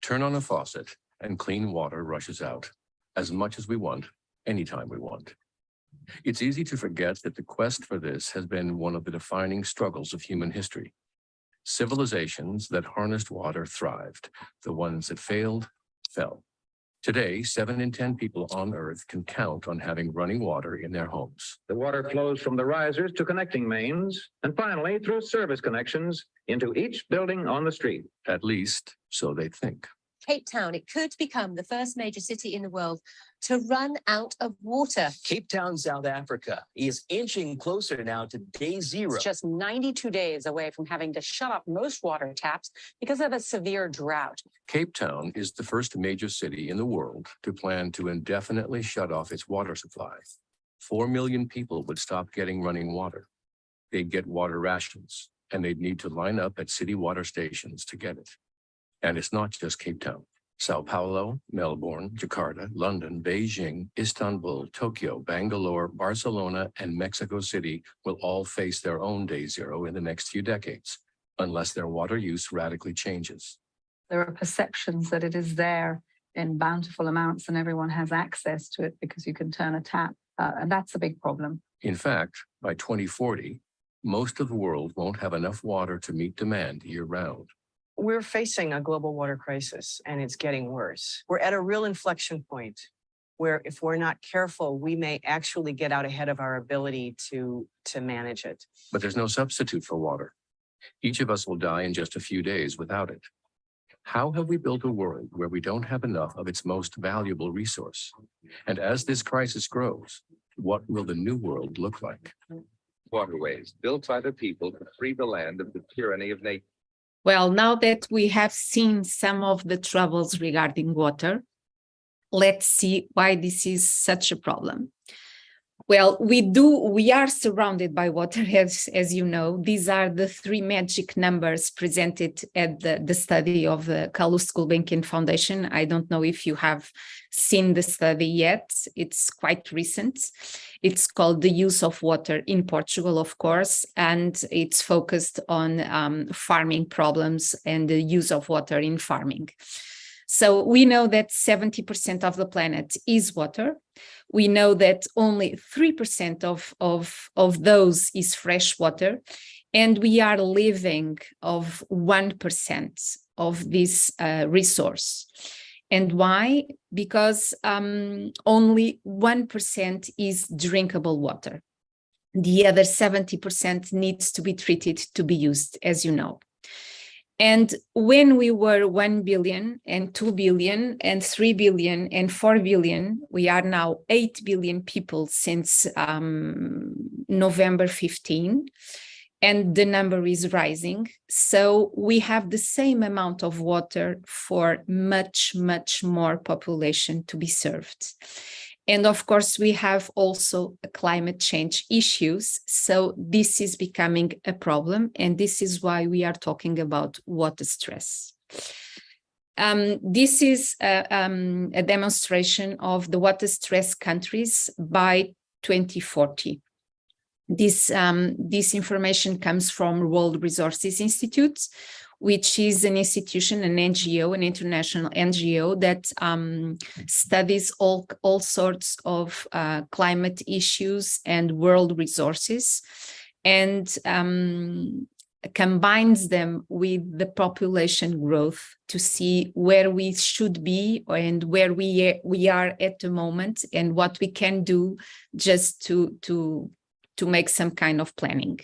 turn on a faucet and clean water rushes out as much as we want, anytime we want. It's easy to forget that the quest for this has been one of the defining struggles of human history. Civilizations that harnessed water thrived. The ones that failed, fell. Today, 7 in 10 people on Earth can count on having running water in their homes. The water flows from the risers to connecting mains, and finally through service connections into each building on the street. At least, so they think. Cape Town, it could become the first major city in the world to run out of water. Cape Town, South Africa is inching closer now to day zero. It's just 92 days away from having to shut off most water taps because of a severe drought. Cape Town is the first major city in the world to plan to indefinitely shut off its water supply. 4 million people would stop getting running water. They'd get water rations, and they'd need to line up at city water stations to get it. And it's not just Cape Town. Sao Paulo, Melbourne, Jakarta, London, Beijing, Istanbul, Tokyo, Bangalore, Barcelona, and Mexico City will all face their own day zero in the next few decades, unless their water use radically changes. There are perceptions that it is there in bountiful amounts and everyone has access to it because you can turn a tap. And that's a big problem. In fact, by 2040, most of the world won't have enough water to meet demand year-round. We're facing a global water crisis and it's getting worse. We're at a real inflection point where if we're not careful, we may actually get out ahead of our ability to manage it. But there's no substitute for water. Each of us will die in just a few days without it. How have we built a world where we don't have enough of its most valuable resource? And as this crisis grows, what will the new world look like? Waterways built by the people to free the land of the tyranny of nature. Well, now that we have seen some of the troubles regarding water, let's see why this is such a problem. Well, we are surrounded by water, as you know. These are the 3 magic numbers presented at the study of the Carlos Gulbenkian Foundation. I don't know if you have seen the study yet. It's quite recent. It's called The Use of Water in Portugal, of course, and it's focused on farming problems and the use of water in farming. So we know that 70% of the planet is water. We know that only 3% of those is fresh water, and we are living of 1% of this resource. And why? Because only 1% is drinkable water. The other 70% needs to be treated to be used, as you know. And when we were 1 billion and 2 billion and 3 billion and 4 billion, we are now 8 billion people since November 15, and the number is rising. So we have the same amount of water for much, much more population to be served. And of course, we have also climate change issues. So this is becoming a problem. And this is why we are talking about water stress. This is a demonstration of the water stress countries by 2040. This information comes from World Resources Institute, which is an institution, an NGO, an international NGO that studies all sorts of climate issues and world resources, and combines them with the population growth to see where we should be and where we are at the moment, and what we can do just to make some kind of planning.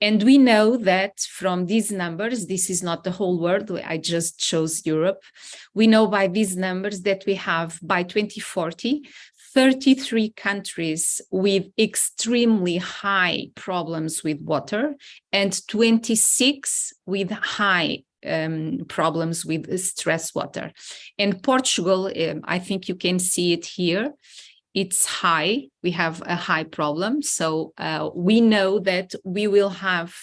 And we know that from these numbers, this is not the whole world, I just chose Europe. We know by these numbers that we have, by 2040, 33 countries with extremely high problems with water and 26 with high problems with stress water. And Portugal, I think you can see it here. It's high. We have a high problem. So we know that we will have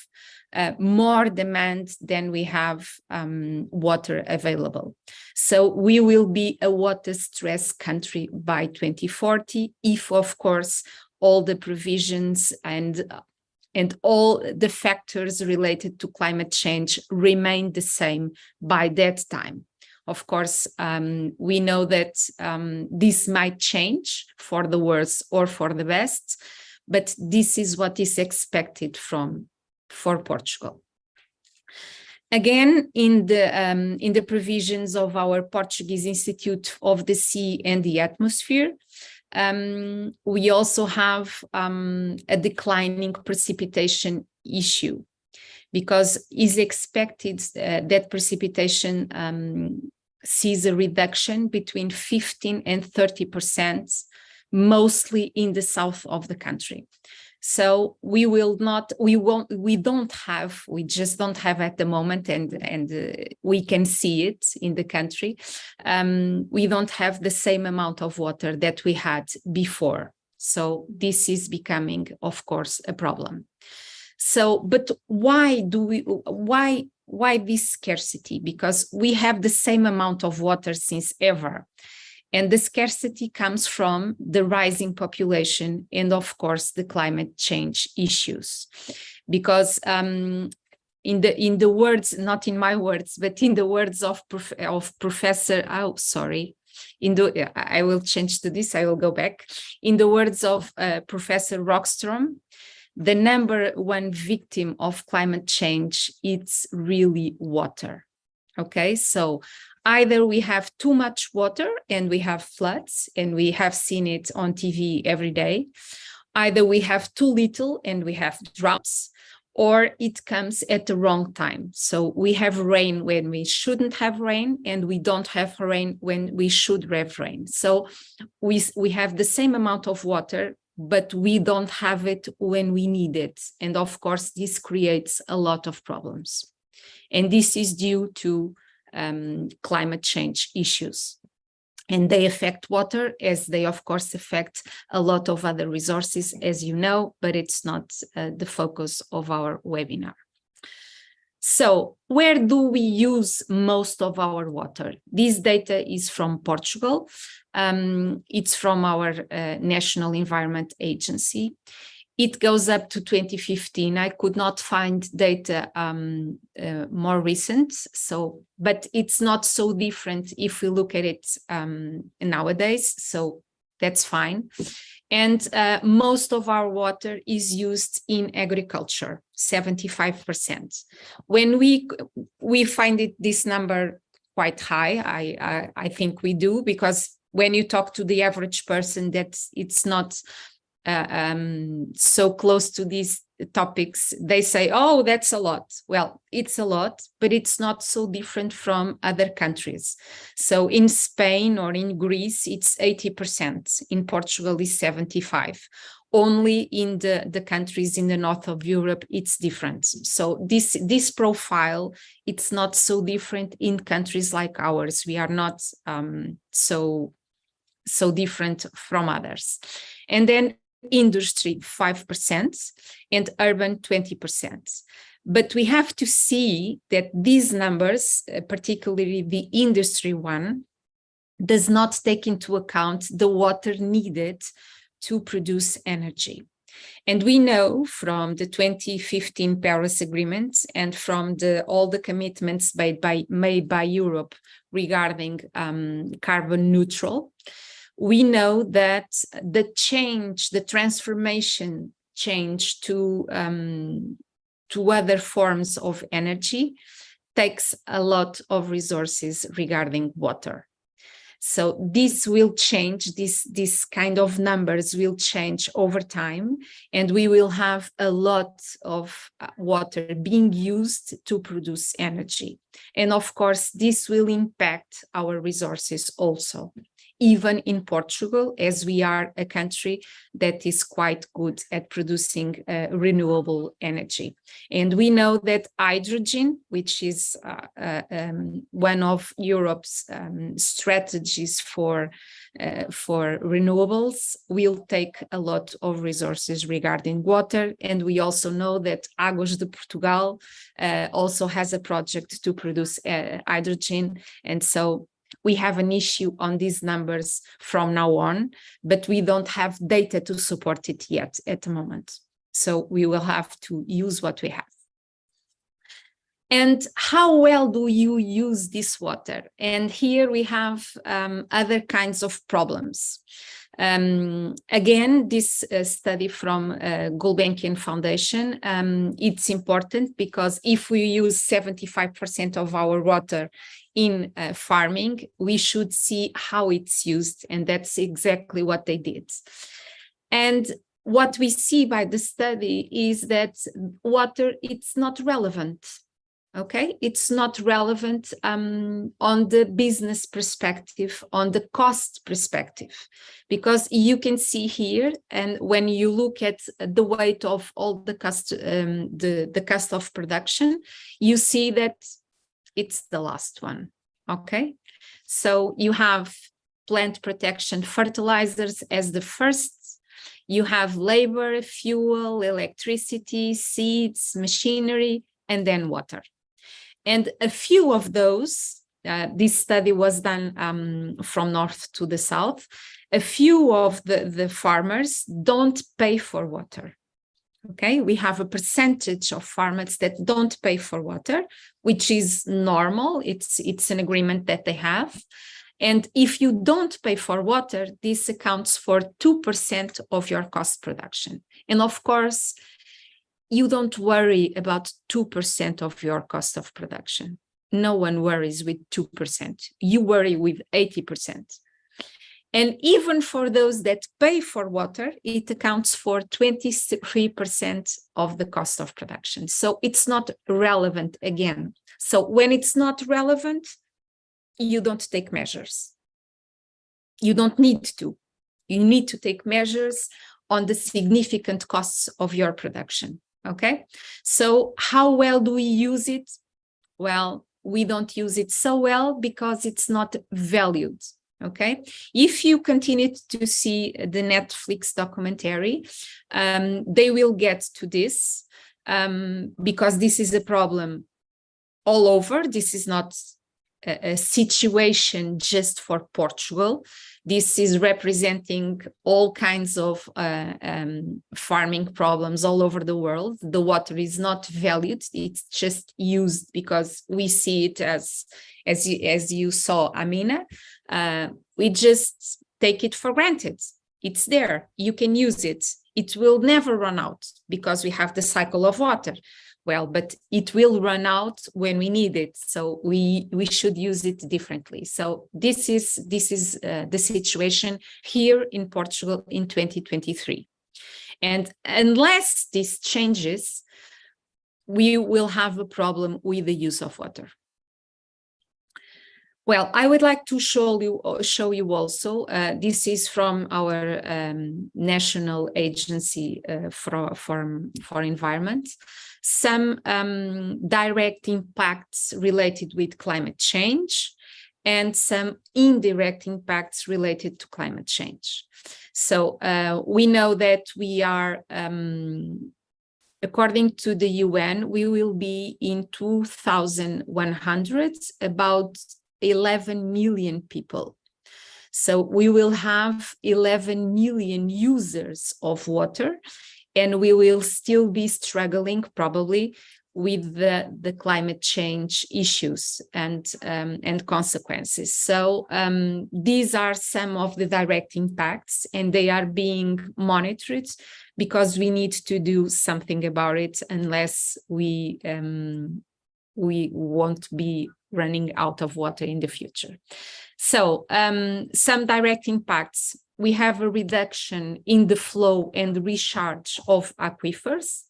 more demand than we have water available. So we will be a water-stressed country by 2040 if, of course, all the provisions and all the factors related to climate change remain the same by that time. Of course, we know that this might change for the worse or for the best, but this is what is expected for Portugal. Again, in the provisions of our Portuguese Institute of the Sea and the Atmosphere, we also have a declining precipitation issue, because it's expected that precipitation sees a reduction between 15 and 30%, mostly in the south of the country. So we just don't have at the moment, and we can see it in the country. We don't have the same amount of water that we had before. So this is becoming, of course, a problem. So, but why this scarcity? Because we have the same amount of water since ever. And the scarcity comes from the rising population and, of course, the climate change issues. Because in the words, not in my words, but in the words of Professor, I will change to this, I will go back. In the words of Professor Rockstrom, the number one victim of climate change, it's really water. Okay, so either we have too much water and we have floods, and we have seen it on TV every day. Either we have too little and we have droughts, or it comes at the wrong time. So we have rain when we shouldn't have rain, and we don't have rain when we should have rain. So we have the same amount of water, but we don't have it when we need it. And of course, this creates a lot of problems. And this is due to climate change issues. And they affect water, as they, of course, affect a lot of other resources, as you know, but it's not the focus of our webinar. So where do we use most of our water? This data is from Portugal. It's from our National Environment Agency. It goes up to 2015. I could not find data more recent, but it's not so different if we look at it nowadays, so that's fine. And most of our water is used in agriculture, 75%. When we find this number quite high, I think we do, because when you talk to the average person, that it's not so close to these topics, they say, oh, that's a lot. Well, it's a lot, but it's not so different from other countries. So in Spain or in Greece, it's 80%. In Portugal, it's 75%. Only in the countries in the north of Europe, it's different. So this profile, it's not so different in countries like ours. We are not so different from others. And then industry 5% and urban 20%. But we have to see that these numbers, particularly the industry one, does not take into account the water needed to produce energy. And we know from the 2015 Paris Agreement and from all the commitments made by Europe regarding carbon neutral, we know that the transformation change to other forms of energy takes a lot of resources regarding water. So this will change, this kind of numbers will change over time, and we will have a lot of water being used to produce energy. And of course, this will impact our resources also. even in Portugal, as we are a country that is quite good at producing renewable energy. And we know that hydrogen, which is one of Europe's strategies for renewables, will take a lot of resources regarding water. And we also know that Águas de Portugal also has a project to produce hydrogen. And so we have an issue on these numbers from now on, but we don't have data to support it yet at the moment. So we will have to use what we have. And how well do you use this water? And here we have other kinds of problems. Again, this study from Gulbenkian Foundation, it's important because if we use 75% of our water in farming, we should see how it's used, and that's exactly what they did. And what we see by the study is that water, it's not relevant. Okay, it's not relevant on the business perspective, on the cost perspective, because you can see here, and when you look at the weight of all the cost, the cost of production, you see that it's the last one. Okay, so you have plant protection fertilizers as the first. You have labor, fuel, electricity, seeds, machinery, and then water. And a few of those, this study was done from north to the south, a few of the farmers don't pay for water. Okay, we have a percentage of farmers that don't pay for water, which is normal. It's an agreement that they have. And if you don't pay for water, this accounts for 2% of your cost production. And of course, you don't worry about 2% of your cost of production. No one worries with 2%. You worry with 80%. And even for those that pay for water, it accounts for 23% of the cost of production. So it's not relevant again. So when it's not relevant, you don't take measures. You don't need to. You need to take measures on the significant costs of your production. Okay, so how well do we use it? Well, we don't use it so well because it's not valued. Okay, if you continue to see the Netflix documentary, they will get to this because this is a problem all over. This is not a situation just for Portugal. This is representing all kinds of farming problems all over the world. The water is not valued, it's just used because we see it as you saw, Amina. We just take it for granted. It's there, you can use it. It will never run out because we have the cycle of water. Well, but it will run out when we need it. So we should use it differently. So this is the situation here in Portugal in 2023. And unless this changes, we will have a problem with the use of water. Well, I would like to show you also, this is from our National Agency for Environment, some direct impacts related with climate change and some indirect impacts related to climate change. So we know that we are, according to the UN, we will be in 2100 about 11 million people. So we will have 11 million users of water, and we will still be struggling probably with the climate change issues and consequences. So these are some of the direct impacts, and they are being monitored because we need to do something about it, unless we won't be running out of water in the future. So some direct impacts. We have a reduction in the flow and recharge of aquifers.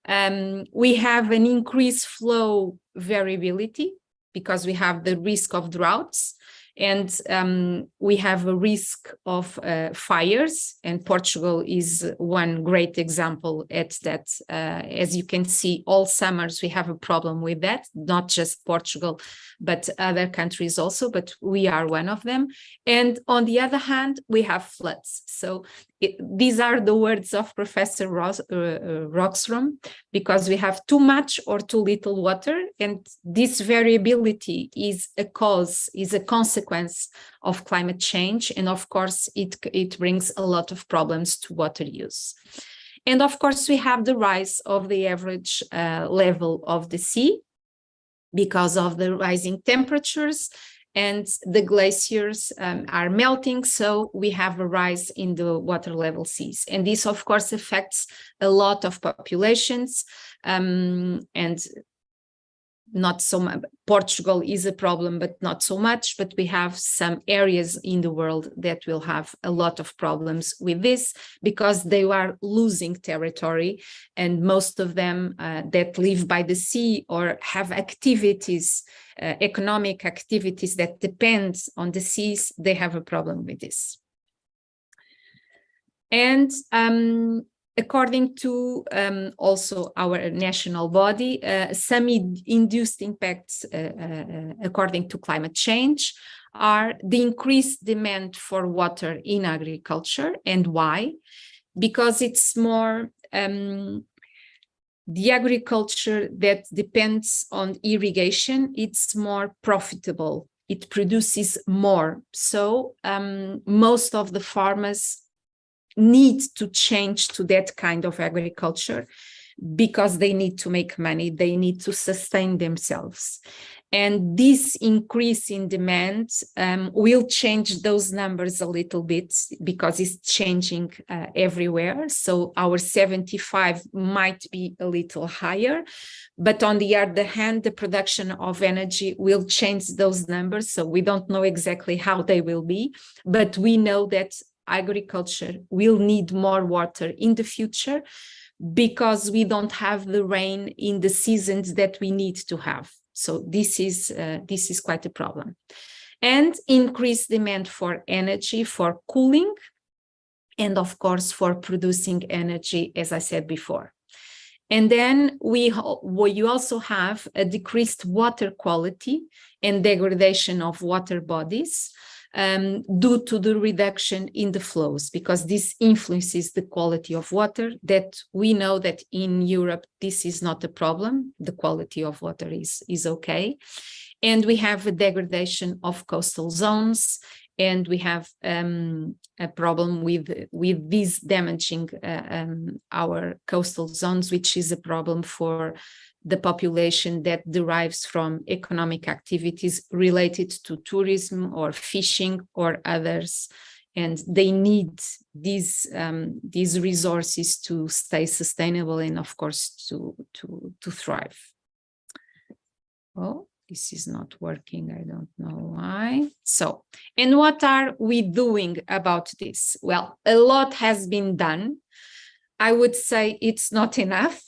We have an increased flow variability because we have the risk of droughts. And we have a risk of fires, and Portugal is one great example at that. As you can see, all summers we have a problem with that, not just Portugal, but other countries also, but we are one of them. And on the other hand, we have floods. So these are the words of Professor Rockstrom, because we have too much or too little water, and this variability is a consequence of climate change, and of course it brings a lot of problems to water use. And of course we have the rise of the average level of the sea because of the rising temperatures, and the glaciers are melting, so we have a rise in the water level seas. And this, of course, affects a lot of populations, and not so much. Portugal is a problem, but not so much. But we have some areas in the world that will have a lot of problems with this, because they are losing territory, and most of them that live by the sea or have activities, economic activities that depend on the seas, they have a problem with this. And according to also our national body, some induced impacts according to climate change are the increased demand for water in agriculture. And why? Because it's more the agriculture that depends on irrigation, it's more profitable. It produces more. So most of the farmers need to change to that kind of agriculture because they need to make money, they need to sustain themselves. And this increase in demand will change those numbers a little bit because it's changing everywhere. So our 75 might be a little higher, but on the other hand, the production of energy will change those numbers. So we don't know exactly how they will be, but we know that agriculture will need more water in the future because we don't have the rain in the seasons that we need to have. So this is quite a problem. And increased demand for energy, for cooling, and of course for producing energy, as I said before. And then you also have a decreased water quality and degradation of water bodies due to the reduction in the flows, because this influences the quality of water. That we know that in Europe, this is not a problem. The quality of water is okay. And we have a degradation of coastal zones, and we have a problem with this damaging our coastal zones, which is a problem for the population that derives from economic activities related to tourism or fishing or others, and they need these resources to stay sustainable and, of course, to thrive. Oh, this is not working. I don't know why. So, and what are we doing about this? Well, a lot has been done. I would say it's not enough,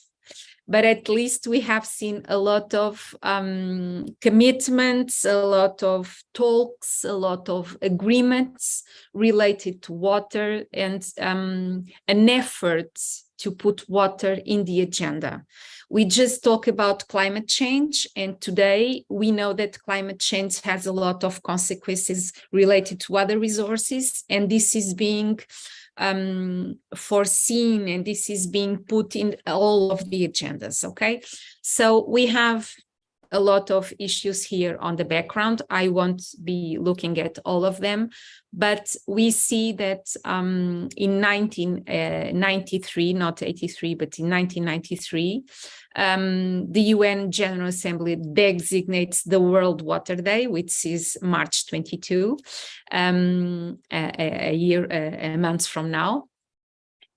but at least we have seen a lot of commitments, a lot of talks, a lot of agreements related to water, and an effort to put water in the agenda. We just talk about climate change, and today we know that climate change has a lot of consequences related to other resources, and this is being foreseen, and this is being put in all of the agendas. Okay, so we have a lot of issues here on the background. I won't be looking at all of them, but we see that in 1993, not 83, but in 1993, the UN General Assembly designates the World Water Day, which is March 22, a month from now.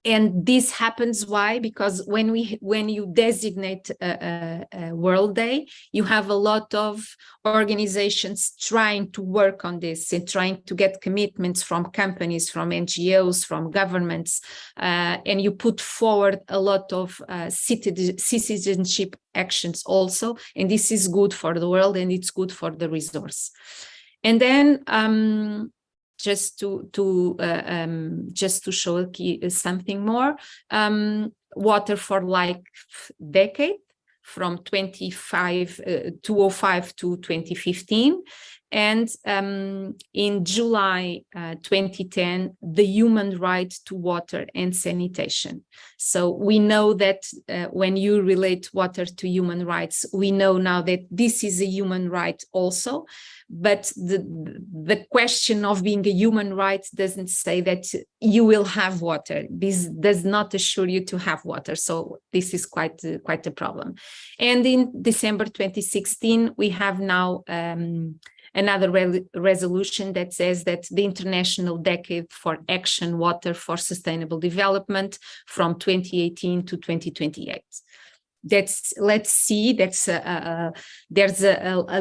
And this happens why? Because when you designate a World Day, you have a lot of organizations trying to work on this and trying to get commitments from companies, from NGOs, from governments, and you put forward a lot of citizenship actions also, and this is good for the world and it's good for the resource. And then just to show something more, water for like decade from 2005 to 2015. And in July 2010, the human right to water and sanitation. So we know that when you relate water to human rights, we know now that this is a human right also. But the question of being a human right doesn't say that you will have water. This does not assure you to have water. So this is quite a problem. And in December 2016, we have now another resolution that says that the International Decade for Action Water for Sustainable Development from 2018 to 2028. Let's see, there's a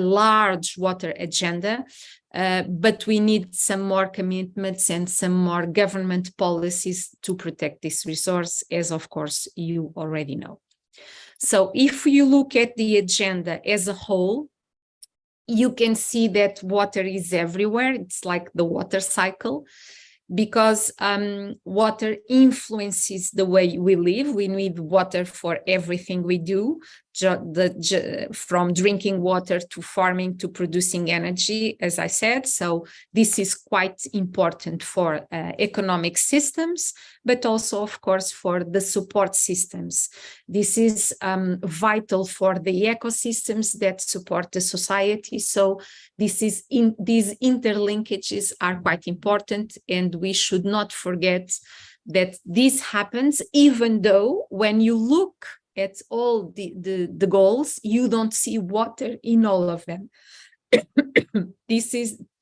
large water agenda, but we need some more commitments and some more government policies to protect this resource, as of course you already know. So if you look at the agenda as a whole, you can see that water is everywhere. It's like the water cycle, because water influences the way we live. We need water for everything we do, from drinking water to farming to producing energy, as I said. So this is quite important for economic systems, but also, of course, for the support systems. This is vital for the ecosystems that support the society. So these interlinkages are quite important, and we should not forget that this happens, even though when you look at all the goals, you don't see water in all of them.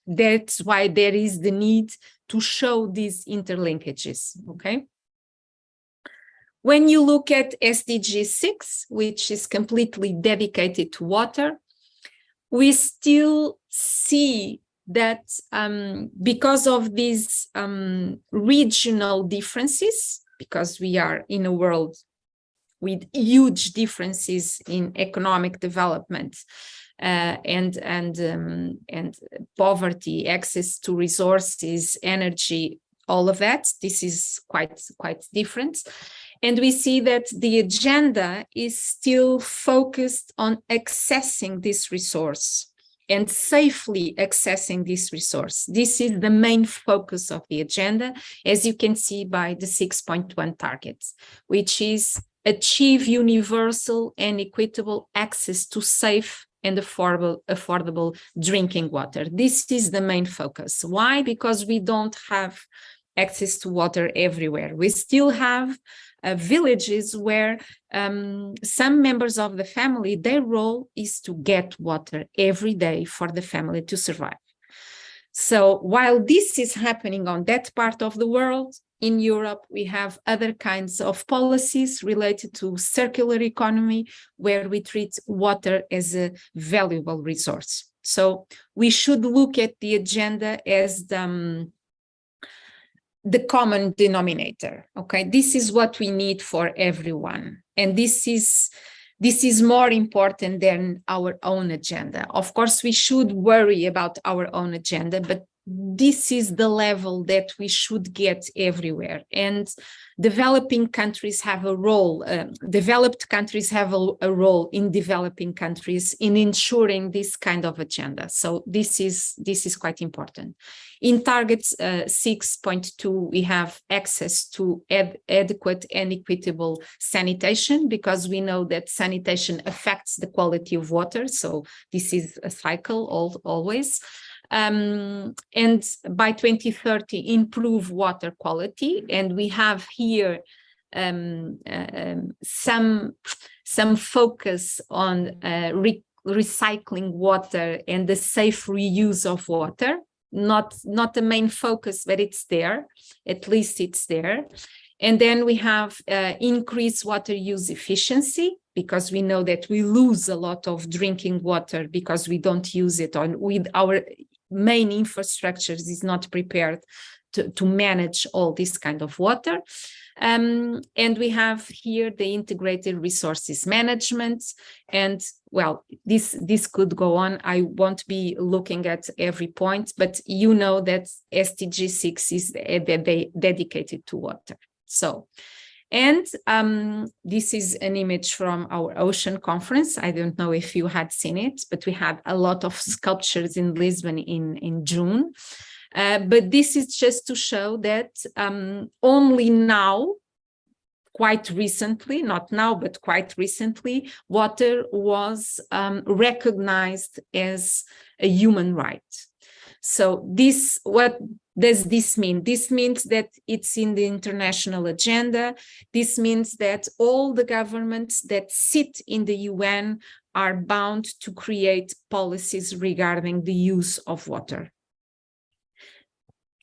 That's why there is the need to show these interlinkages, okay? When you look at SDG 6, which is completely dedicated to water, we still see that because of these regional differences, because we are in a world with huge differences in economic development and poverty, access to resources, energy, all of that, this is quite different. And we see that the agenda is still focused on accessing this resource and safely accessing this resource. This is the main focus of the agenda, as you can see by the 6.1 targets, which is achieve universal and equitable access to safe and affordable drinking water. This is the main focus. Why? Because we don't have access to water everywhere. We still have villages where some members of the family, their role is to get water every day for the family to survive. So while this is happening on that part of the world, in Europe, we have other kinds of policies related to circular economy, where we treat water as a valuable resource. So we should look at the agenda as the common denominator, okay? This is what we need for everyone. And this is more important than our own agenda. Of course, we should worry about our own agenda, but this is the level that we should get everywhere. And developing countries have a role, developed countries have a role in developing countries in ensuring this kind of agenda. So this is quite important. In targets 6.2, we have access to adequate and equitable sanitation, because we know that sanitation affects the quality of water. So this is a cycle always. And by 2030, improve water quality. And we have here some focus on recycling water and the safe reuse of water. Not the main focus, but it's there. At least it's there. And then we have increased water use efficiency, because we know that we lose a lot of drinking water because we don't use it, with our main infrastructures is not prepared to manage all this kind of water. And we have here the integrated resources management. And well, this could go on. I won't be looking at every point, but you know that SDG 6 is dedicated to water. So, and this is an image from our ocean conference. I don't know if you had seen it, but we had a lot of sculptures in Lisbon in June. But this is just to show that only now, quite recently, not now, but quite recently, water was recognized as a human right. So this, what does this mean? This means that it's in the international agenda. This means that all the governments that sit in the UN are bound to create policies regarding the use of water.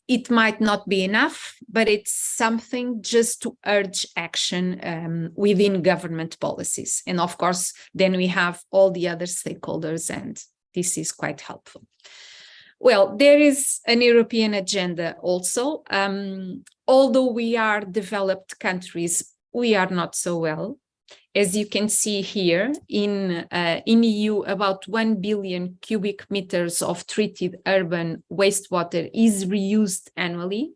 It might not be enough, but it's something just to urge action within government policies. And of course, then we have all the other stakeholders, and this is quite helpful. Well, there is an European agenda also. Although we are developed countries, we are not so well. As you can see here, in EU, about 1 billion cubic meters of treated urban wastewater is reused annually,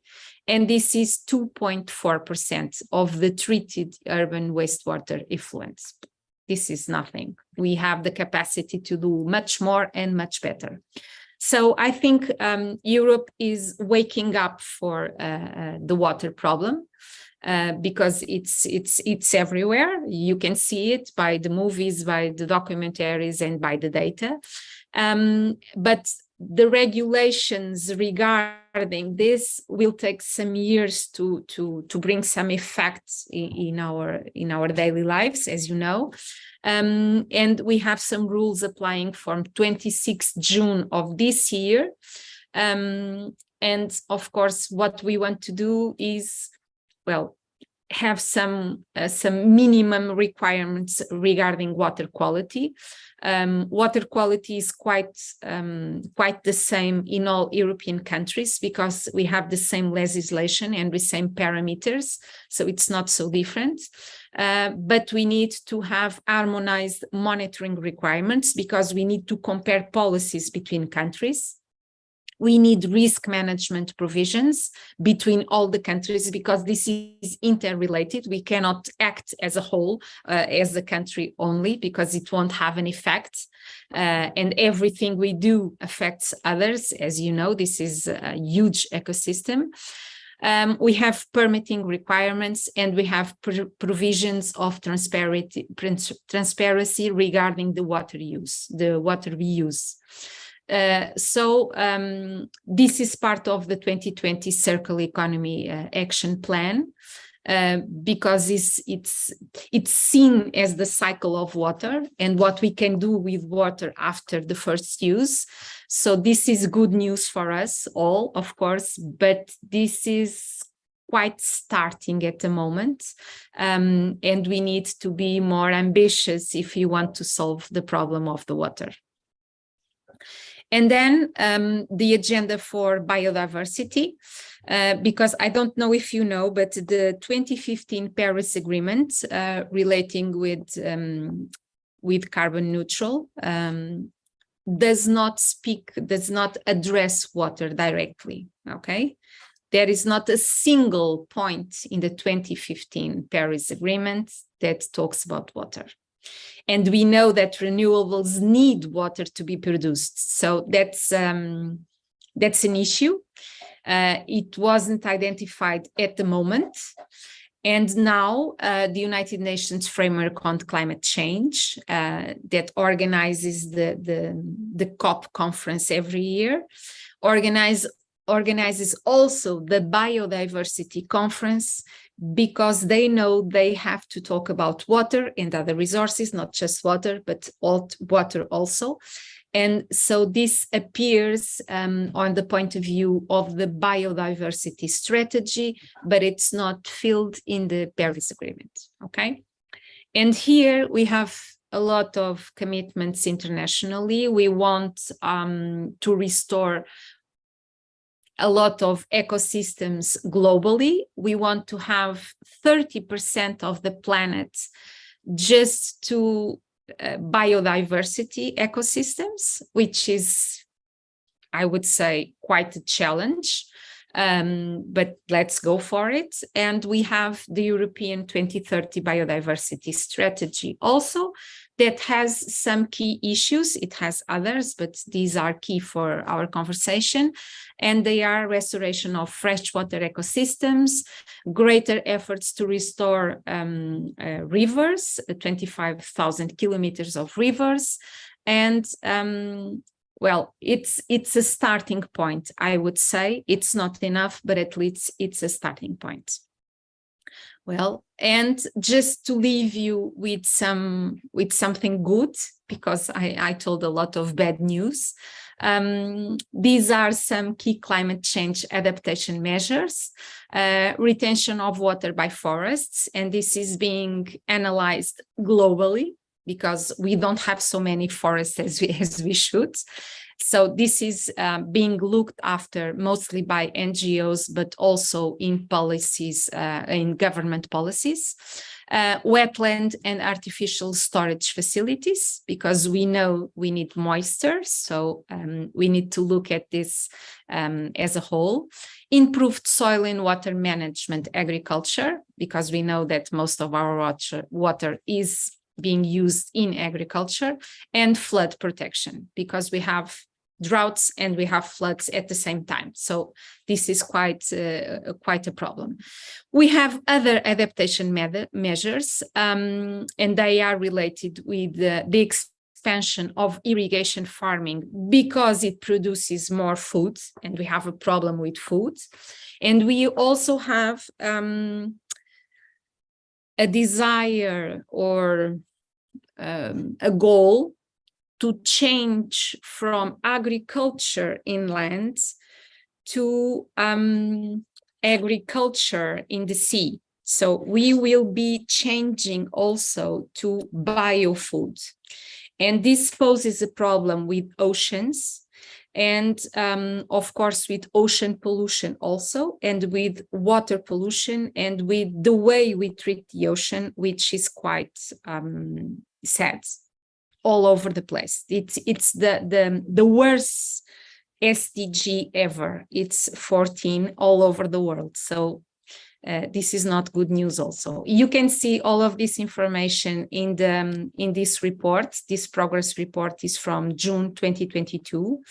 and this is 2.4% of the treated urban wastewater effluents. This is nothing. We have the capacity to do much more and much better. So I think Europe is waking up for the water problem. Because it's everywhere. You can see it by the movies, by the documentaries, and by the data. But the regulations regarding this will take some years to bring some effects in our daily lives, as you know. And we have some rules applying from 26th June of this year. And of course, what we want to do is, well, have some minimum requirements regarding water quality. Water quality is quite the same in all European countries because we have the same legislation and the same parameters, so it's not so different. But we need to have harmonized monitoring requirements because we need to compare policies between countries. We need risk management provisions between all the countries because this is interrelated. We cannot act as a whole, as a country only, because it won't have an effect. And everything we do affects others. As you know, this is a huge ecosystem. We have permitting requirements, and we have provisions of transparency regarding the water use, the water we use. So this is part of the 2020 Circular Economy Action Plan because it's seen as the cycle of water and what we can do with water after the first use. So this is good news for us all, of course, but this is quite starting at the moment, and we need to be more ambitious if you want to solve the problem of the water. And then the agenda for biodiversity, because I don't know if you know, but the 2015 Paris Agreement relating with carbon neutral does not address water directly, okay? There is not a single point in the 2015 Paris Agreement that talks about water. And we know that renewables need water to be produced. So that's an issue. It wasn't identified at the moment. And now the United Nations Framework on Climate Change that organizes the COP conference every year, organizes also the biodiversity conference because they know they have to talk about water and other resources, not just water, but water also. And so this appears on the point of view of the biodiversity strategy, but it's not filled in the Paris Agreement, okay? And here we have a lot of commitments internationally. We want to restore a lot of ecosystems globally. We want to have 30% of the planet just to biodiversity ecosystems, which is, I would say, quite a challenge. But let's go for it. And we have the European 2030 biodiversity strategy also that has some key issues. It has others, but these are key for our conversation. And they are restoration of freshwater ecosystems, greater efforts to restore rivers, 25,000 kilometers of rivers, and well, it's a starting point, I would say. It's not enough, but at least it's a starting point. Well, and just to leave you with something good, because I told a lot of bad news. These are some key climate change adaptation measures, retention of water by forests, and this is being analyzed globally, because we don't have so many forests as we should. So this is being looked after mostly by NGOs, but also in policies, in government policies. Wetland and artificial storage facilities, because we know we need moisture, so we need to look at this as a whole. Improved soil and water management agriculture, because we know that most of our water is being used in agriculture, and flood protection, because we have droughts and we have floods at the same time. So this is quite a problem. We have other adaptation measures, and they are related with the expansion of irrigation farming, because it produces more food, and we have a problem with food. And we also have a desire or a goal to change from agriculture inland to agriculture in the sea. So we will be changing also to biofood. And this poses a problem with oceans, and of course with ocean pollution also, and with water pollution, and with the way we treat the ocean, which is quite sad all over the place. It's the worst SDG ever. It's 14 all over the world. So this is not good news also. You can see all of this information in this report. This progress report is from June 2022.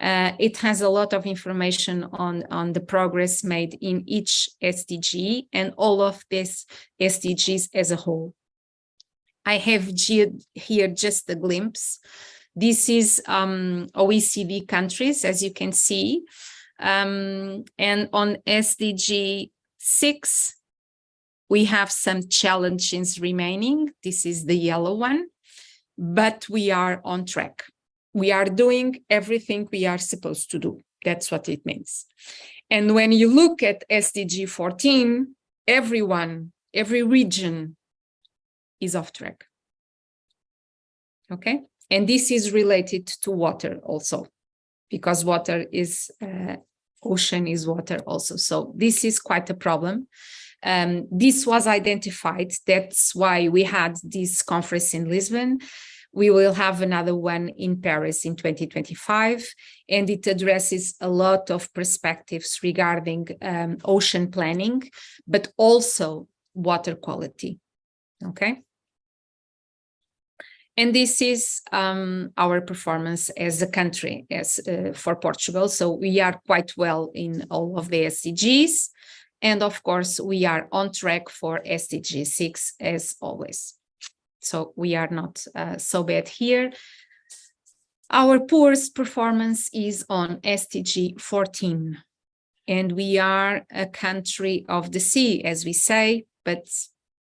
It has a lot of information on the progress made in each SDG and all of these SDGs as a whole. I have here just a glimpse. This is OECD countries, as you can see. And on SDG 6, we have some challenges remaining. This is the yellow one, but we are on track. We are doing everything we are supposed to do. That's what it means. And when you look at SDG 14, every region is off track. Okay? And this is related to water also, because water is, ocean is water also. So this is quite a problem. This was identified. That's why we had this conference in Lisbon. We will have another one in Paris in 2025, and it addresses a lot of perspectives regarding ocean planning, but also water quality. Okay? And this is our performance as a country, as for Portugal. So we are quite well in all of the SDGs. And of course, we are on track for SDG 6 as always. So we are not so bad here. Our poorest performance is on SDG 14. And we are a country of the sea, as we say, but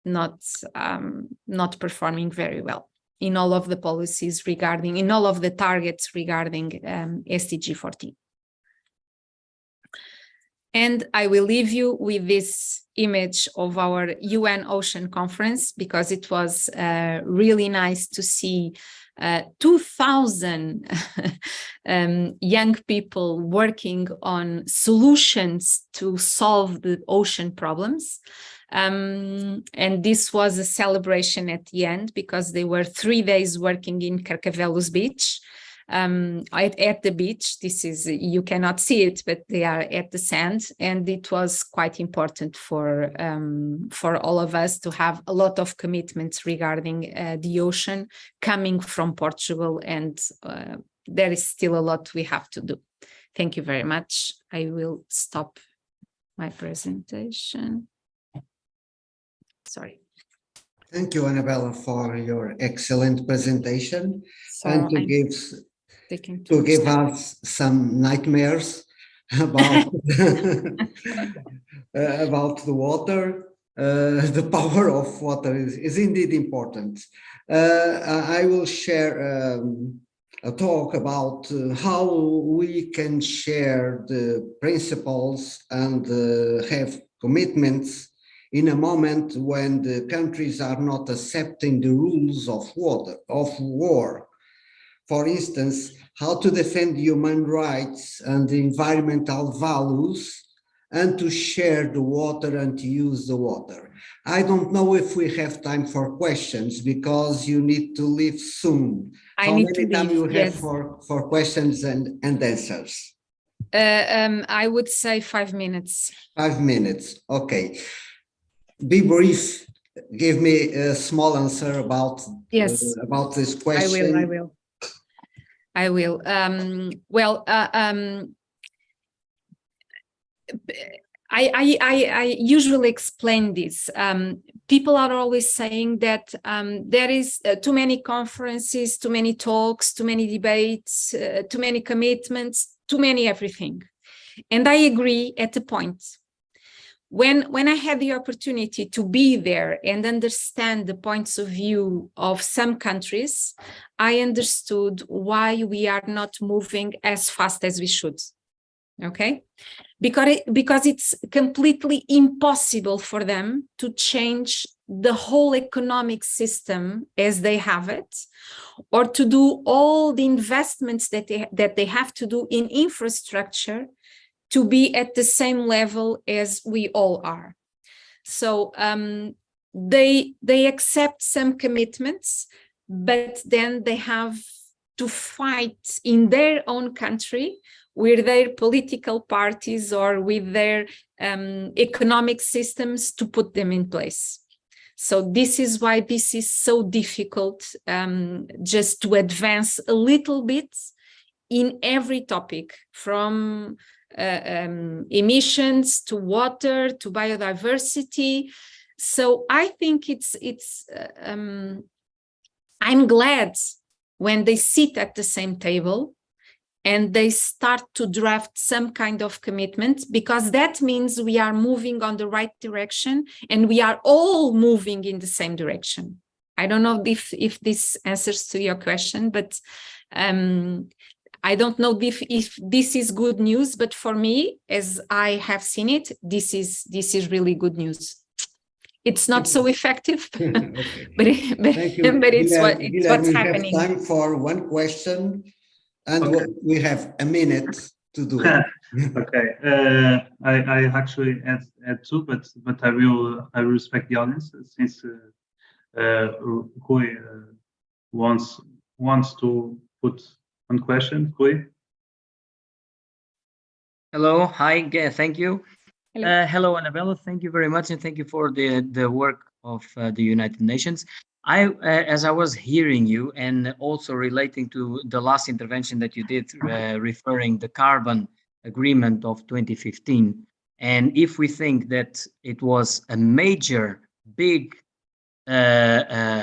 not performing very well in all of the policies regarding, in all of the targets regarding SDG 14. And I will leave you with this image of our UN Ocean Conference, because it was really nice to see 2,000 young people working on solutions to solve the ocean problems. And this was a celebration at the end because they were 3 days working in Carcavelos Beach. At the beach. This is, you cannot see it, but they are at the sand, and it was quite important for all of us to have a lot of commitments regarding the ocean coming from Portugal, and there is still a lot we have to do. Thank you very much. I will stop my presentation. Sorry. Thank you, Anabela, for your excellent presentation, So and to give us some nightmares about about the water. The power of water is indeed important. I will share a talk about how we can share the principles and have commitments in a moment when the countries are not accepting the rules of war. For instance, how to defend human rights and environmental values, and to share the water and to use the water. I don't know if we have time for questions because you need to leave soon. How many time you have for questions and answers? I would say 5 minutes. 5 minutes, okay. Be brief. Give me a small answer about this question. I will. I usually explain this. People are always saying that there is too many conferences, too many talks, too many debates, too many commitments, too many everything. And I agree at a point. When I had the opportunity to be there and understand the points of view of some countries, I understood why we are not moving as fast as we should. Okay? Because it's completely impossible for them to change the whole economic system as they have it, or to do all the investments that they have to do in infrastructure to be at the same level as we all are. So they accept some commitments, but then they have to fight in their own country with their political parties or with their economic systems to put them in place. So this is why this is so difficult, just to advance a little bit in every topic, from emissions to water to biodiversity. So I think I'm glad when they sit at the same table and they start to draft some kind of commitment, because that means we are moving on the right direction and we are all moving in the same direction. I don't know if this answers to your question, but I don't know if this is good news, but for me, as I have seen it, this is really good news. It's not so effective, but it's what's happening. We have time for one question, and we have a minute to do it. Okay, I actually had two, but I will respect the audience since Rui wants to put one question. Rui. Hello, hi, thank you. Hello. Hello, Anabela. Thank you very much, and thank you for the work of the United Nations. As I was hearing you, and also relating to the last intervention that you did, referring the carbon agreement of 2015, and if we think that it was a major, big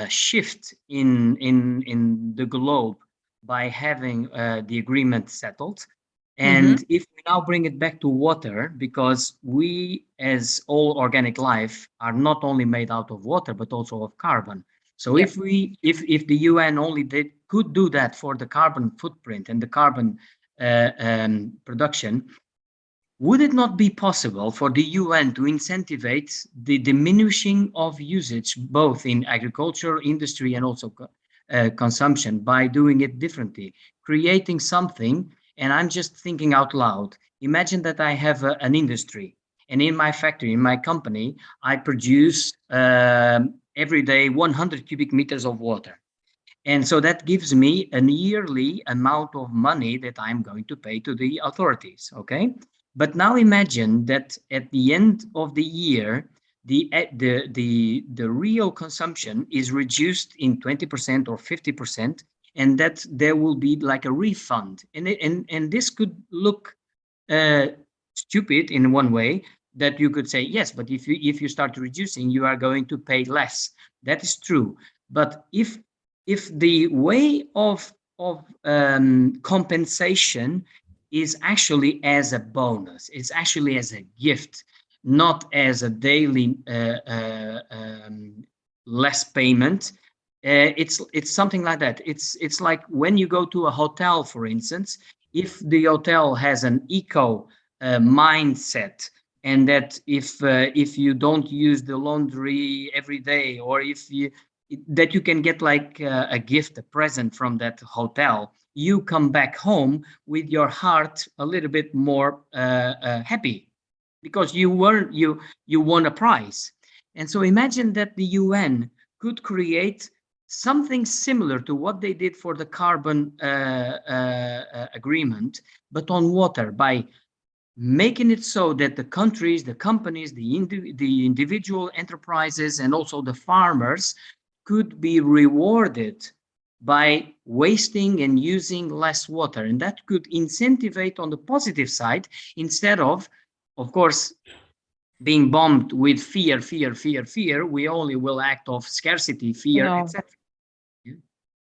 shift in the globe by having the agreement settled. And if we now bring it back to water, because we, as all organic life, are not only made out of water, but also of carbon. So if the UN only could do that for the carbon footprint and the carbon production, would it not be possible for the UN to incentivize the diminishing of usage, both in agriculture, industry, and also consumption by doing it differently, creating something. And I'm just thinking out loud. Imagine that I have an industry, and in my factory, in my company, I produce every day 100 cubic meters of water. And so that gives me a yearly amount of money that I'm going to pay to the authorities, okay? But now imagine that at the end of the year, the real consumption is reduced in 20% or 50%, and that there will be like a refund. And this could look stupid in one way, that you could say, yes, but if you start reducing, you are going to pay less. That is true. But if the way of compensation is actually as a bonus, it's actually as a gift, not as a daily less payment. It's something like that. It's like when you go to a hotel, for instance, if the hotel has an eco mindset, and that if you don't use the laundry every day, or that you can get like a gift, a present from that hotel, you come back home with your heart a little bit more happy, because you won a prize. And so imagine that the UN could create something similar to what they did for the carbon agreement, but on water, by making it so that the countries, the companies, the individual enterprises, and also the farmers could be rewarded by wasting and using less water. And that could incentivize on the positive side, instead of course, being bombed with fear. We only will act of scarcity, fear, etc.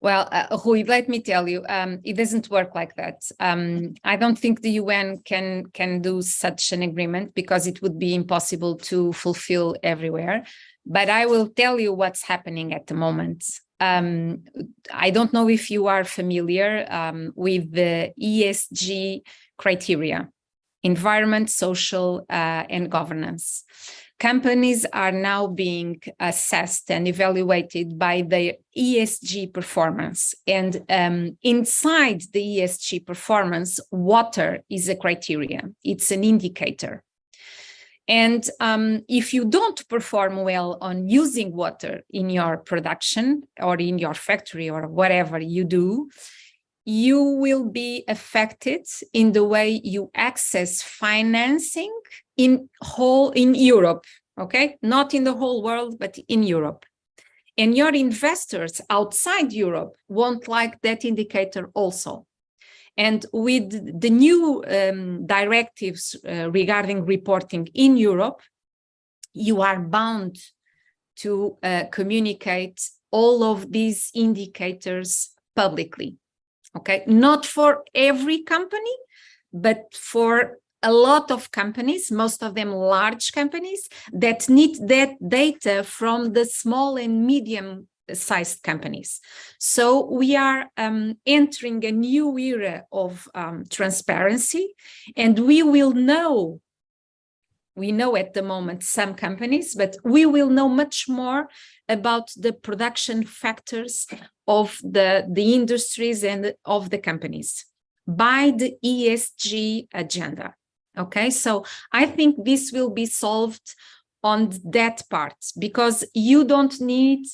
Well, Rui, let me tell you, it doesn't work like that. I don't think the UN can do such an agreement, because it would be impossible to fulfill everywhere. But I will tell you what's happening at the moment. I don't know if you are familiar with the ESG criteria: environment, social, and governance. Companies are now being assessed and evaluated by their ESG performance. And inside the ESG performance, water is a criteria. It's an indicator. And if you don't perform well on using water in your production or in your factory or whatever you do, you will be affected in the way you access financing in Europe, okay? Not in the whole world, but in Europe. And your investors outside Europe won't like that indicator also. And with the new directives regarding reporting in Europe, you are bound to communicate all of these indicators publicly. Okay, not for every company, but for a lot of companies, most of them large companies, that need that data from the small and medium-sized companies. So we are entering a new era of transparency, and we will know. We know at the moment some companies, but we will know much more about the production factors of the industries and of the companies by the ESG agenda. Okay, so I think this will be solved on that part, because you don't need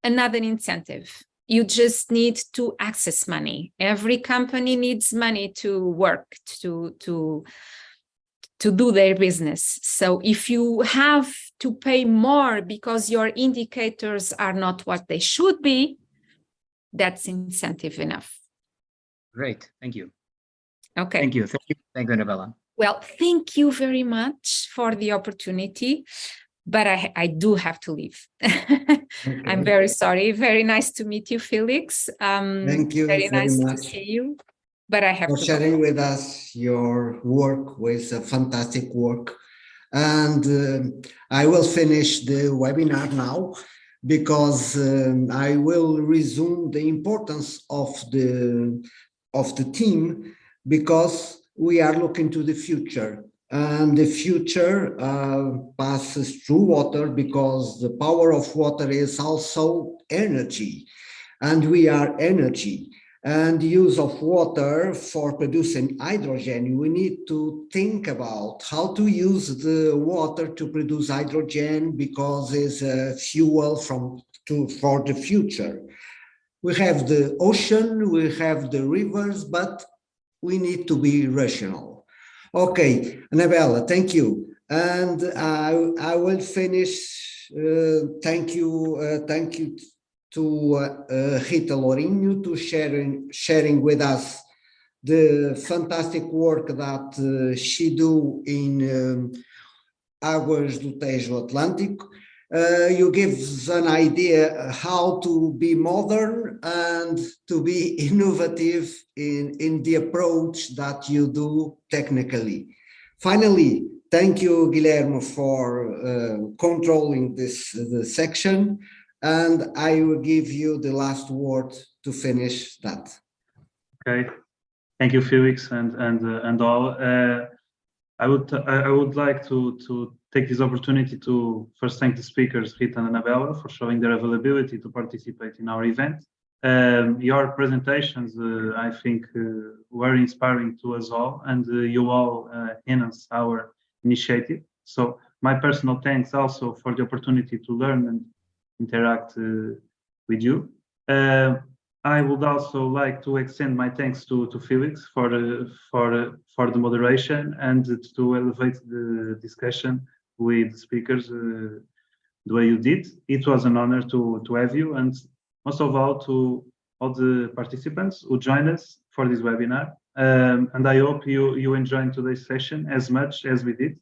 another incentive. You just need to access money. Every company needs money to work, to do their business. So if you have to pay more because your indicators are not what they should be, that's incentive enough. Great, thank you. Okay. Thank you, Anabela. Well, thank you very much for the opportunity, but I do have to leave. Okay. I'm very sorry. Very nice to meet you, Félix. Thank you very nice much to see you. But I have for to sharing with us your work, with a fantastic work. And I will finish the webinar now, because I will resume the importance of the team, because we are looking to the future, and the future passes through water, because the power of water is also energy. and we are energy. And use of water for producing hydrogen, we need to think about how to use the water to produce hydrogen because it's a fuel for the future. We have the ocean, we have the rivers, but we need to be rational. Okay, Anabela, thank you. And I will finish. Thank you to Rita Lourinho to sharing with us the fantastic work that she do in Águas do Tejo Atlântico. You give an idea how to be modern and to be innovative in the approach that you do technically. Finally, thank you, Guilherme, for controlling this section. And I will give you the last word to finish that. Okay, thank you, Félix, and all. I would like to take this opportunity to first thank the speakers, Rita and Anabela, for showing their availability to participate in our event. Your presentations, I think, were inspiring to us all, and you all enhance our initiative. So my personal thanks also for the opportunity to learn and interact with you. I would also like to extend my thanks to Félix for the moderation and to elevate the discussion with speakers the way you did. It was an honor to have you, and most of all to all the participants who joined us for this webinar. And I hope you enjoyed today's session as much as we did.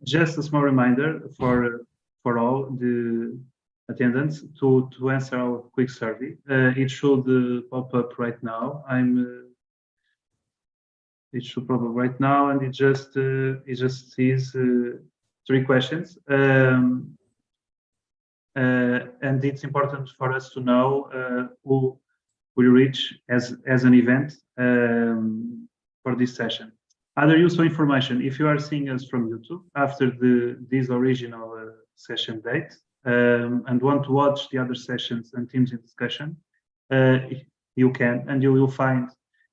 Just a small reminder for all the attendants to answer our quick survey. It should pop up right now. It should pop up right now, and it just sees 3 questions. And it's important for us to know who we reach as an event for this session. Other useful information: if you are seeing us from YouTube after this original session date and want to watch the other sessions and teams in discussion, you can, and you will find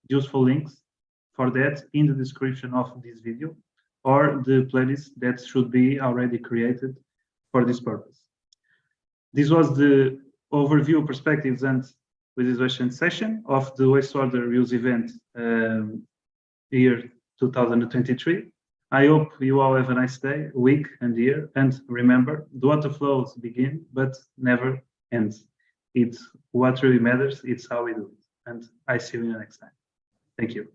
useful links for that in the description of this video or the playlist that should be already created for this purpose. This was the overview, perspectives, and visualization session of the Wastewater Reuse event year 2023. I hope you all have a nice day, week, and year. And remember, the water flows begin, but never ends. It's what really matters. It's how we do it. And I see you next time. Thank you.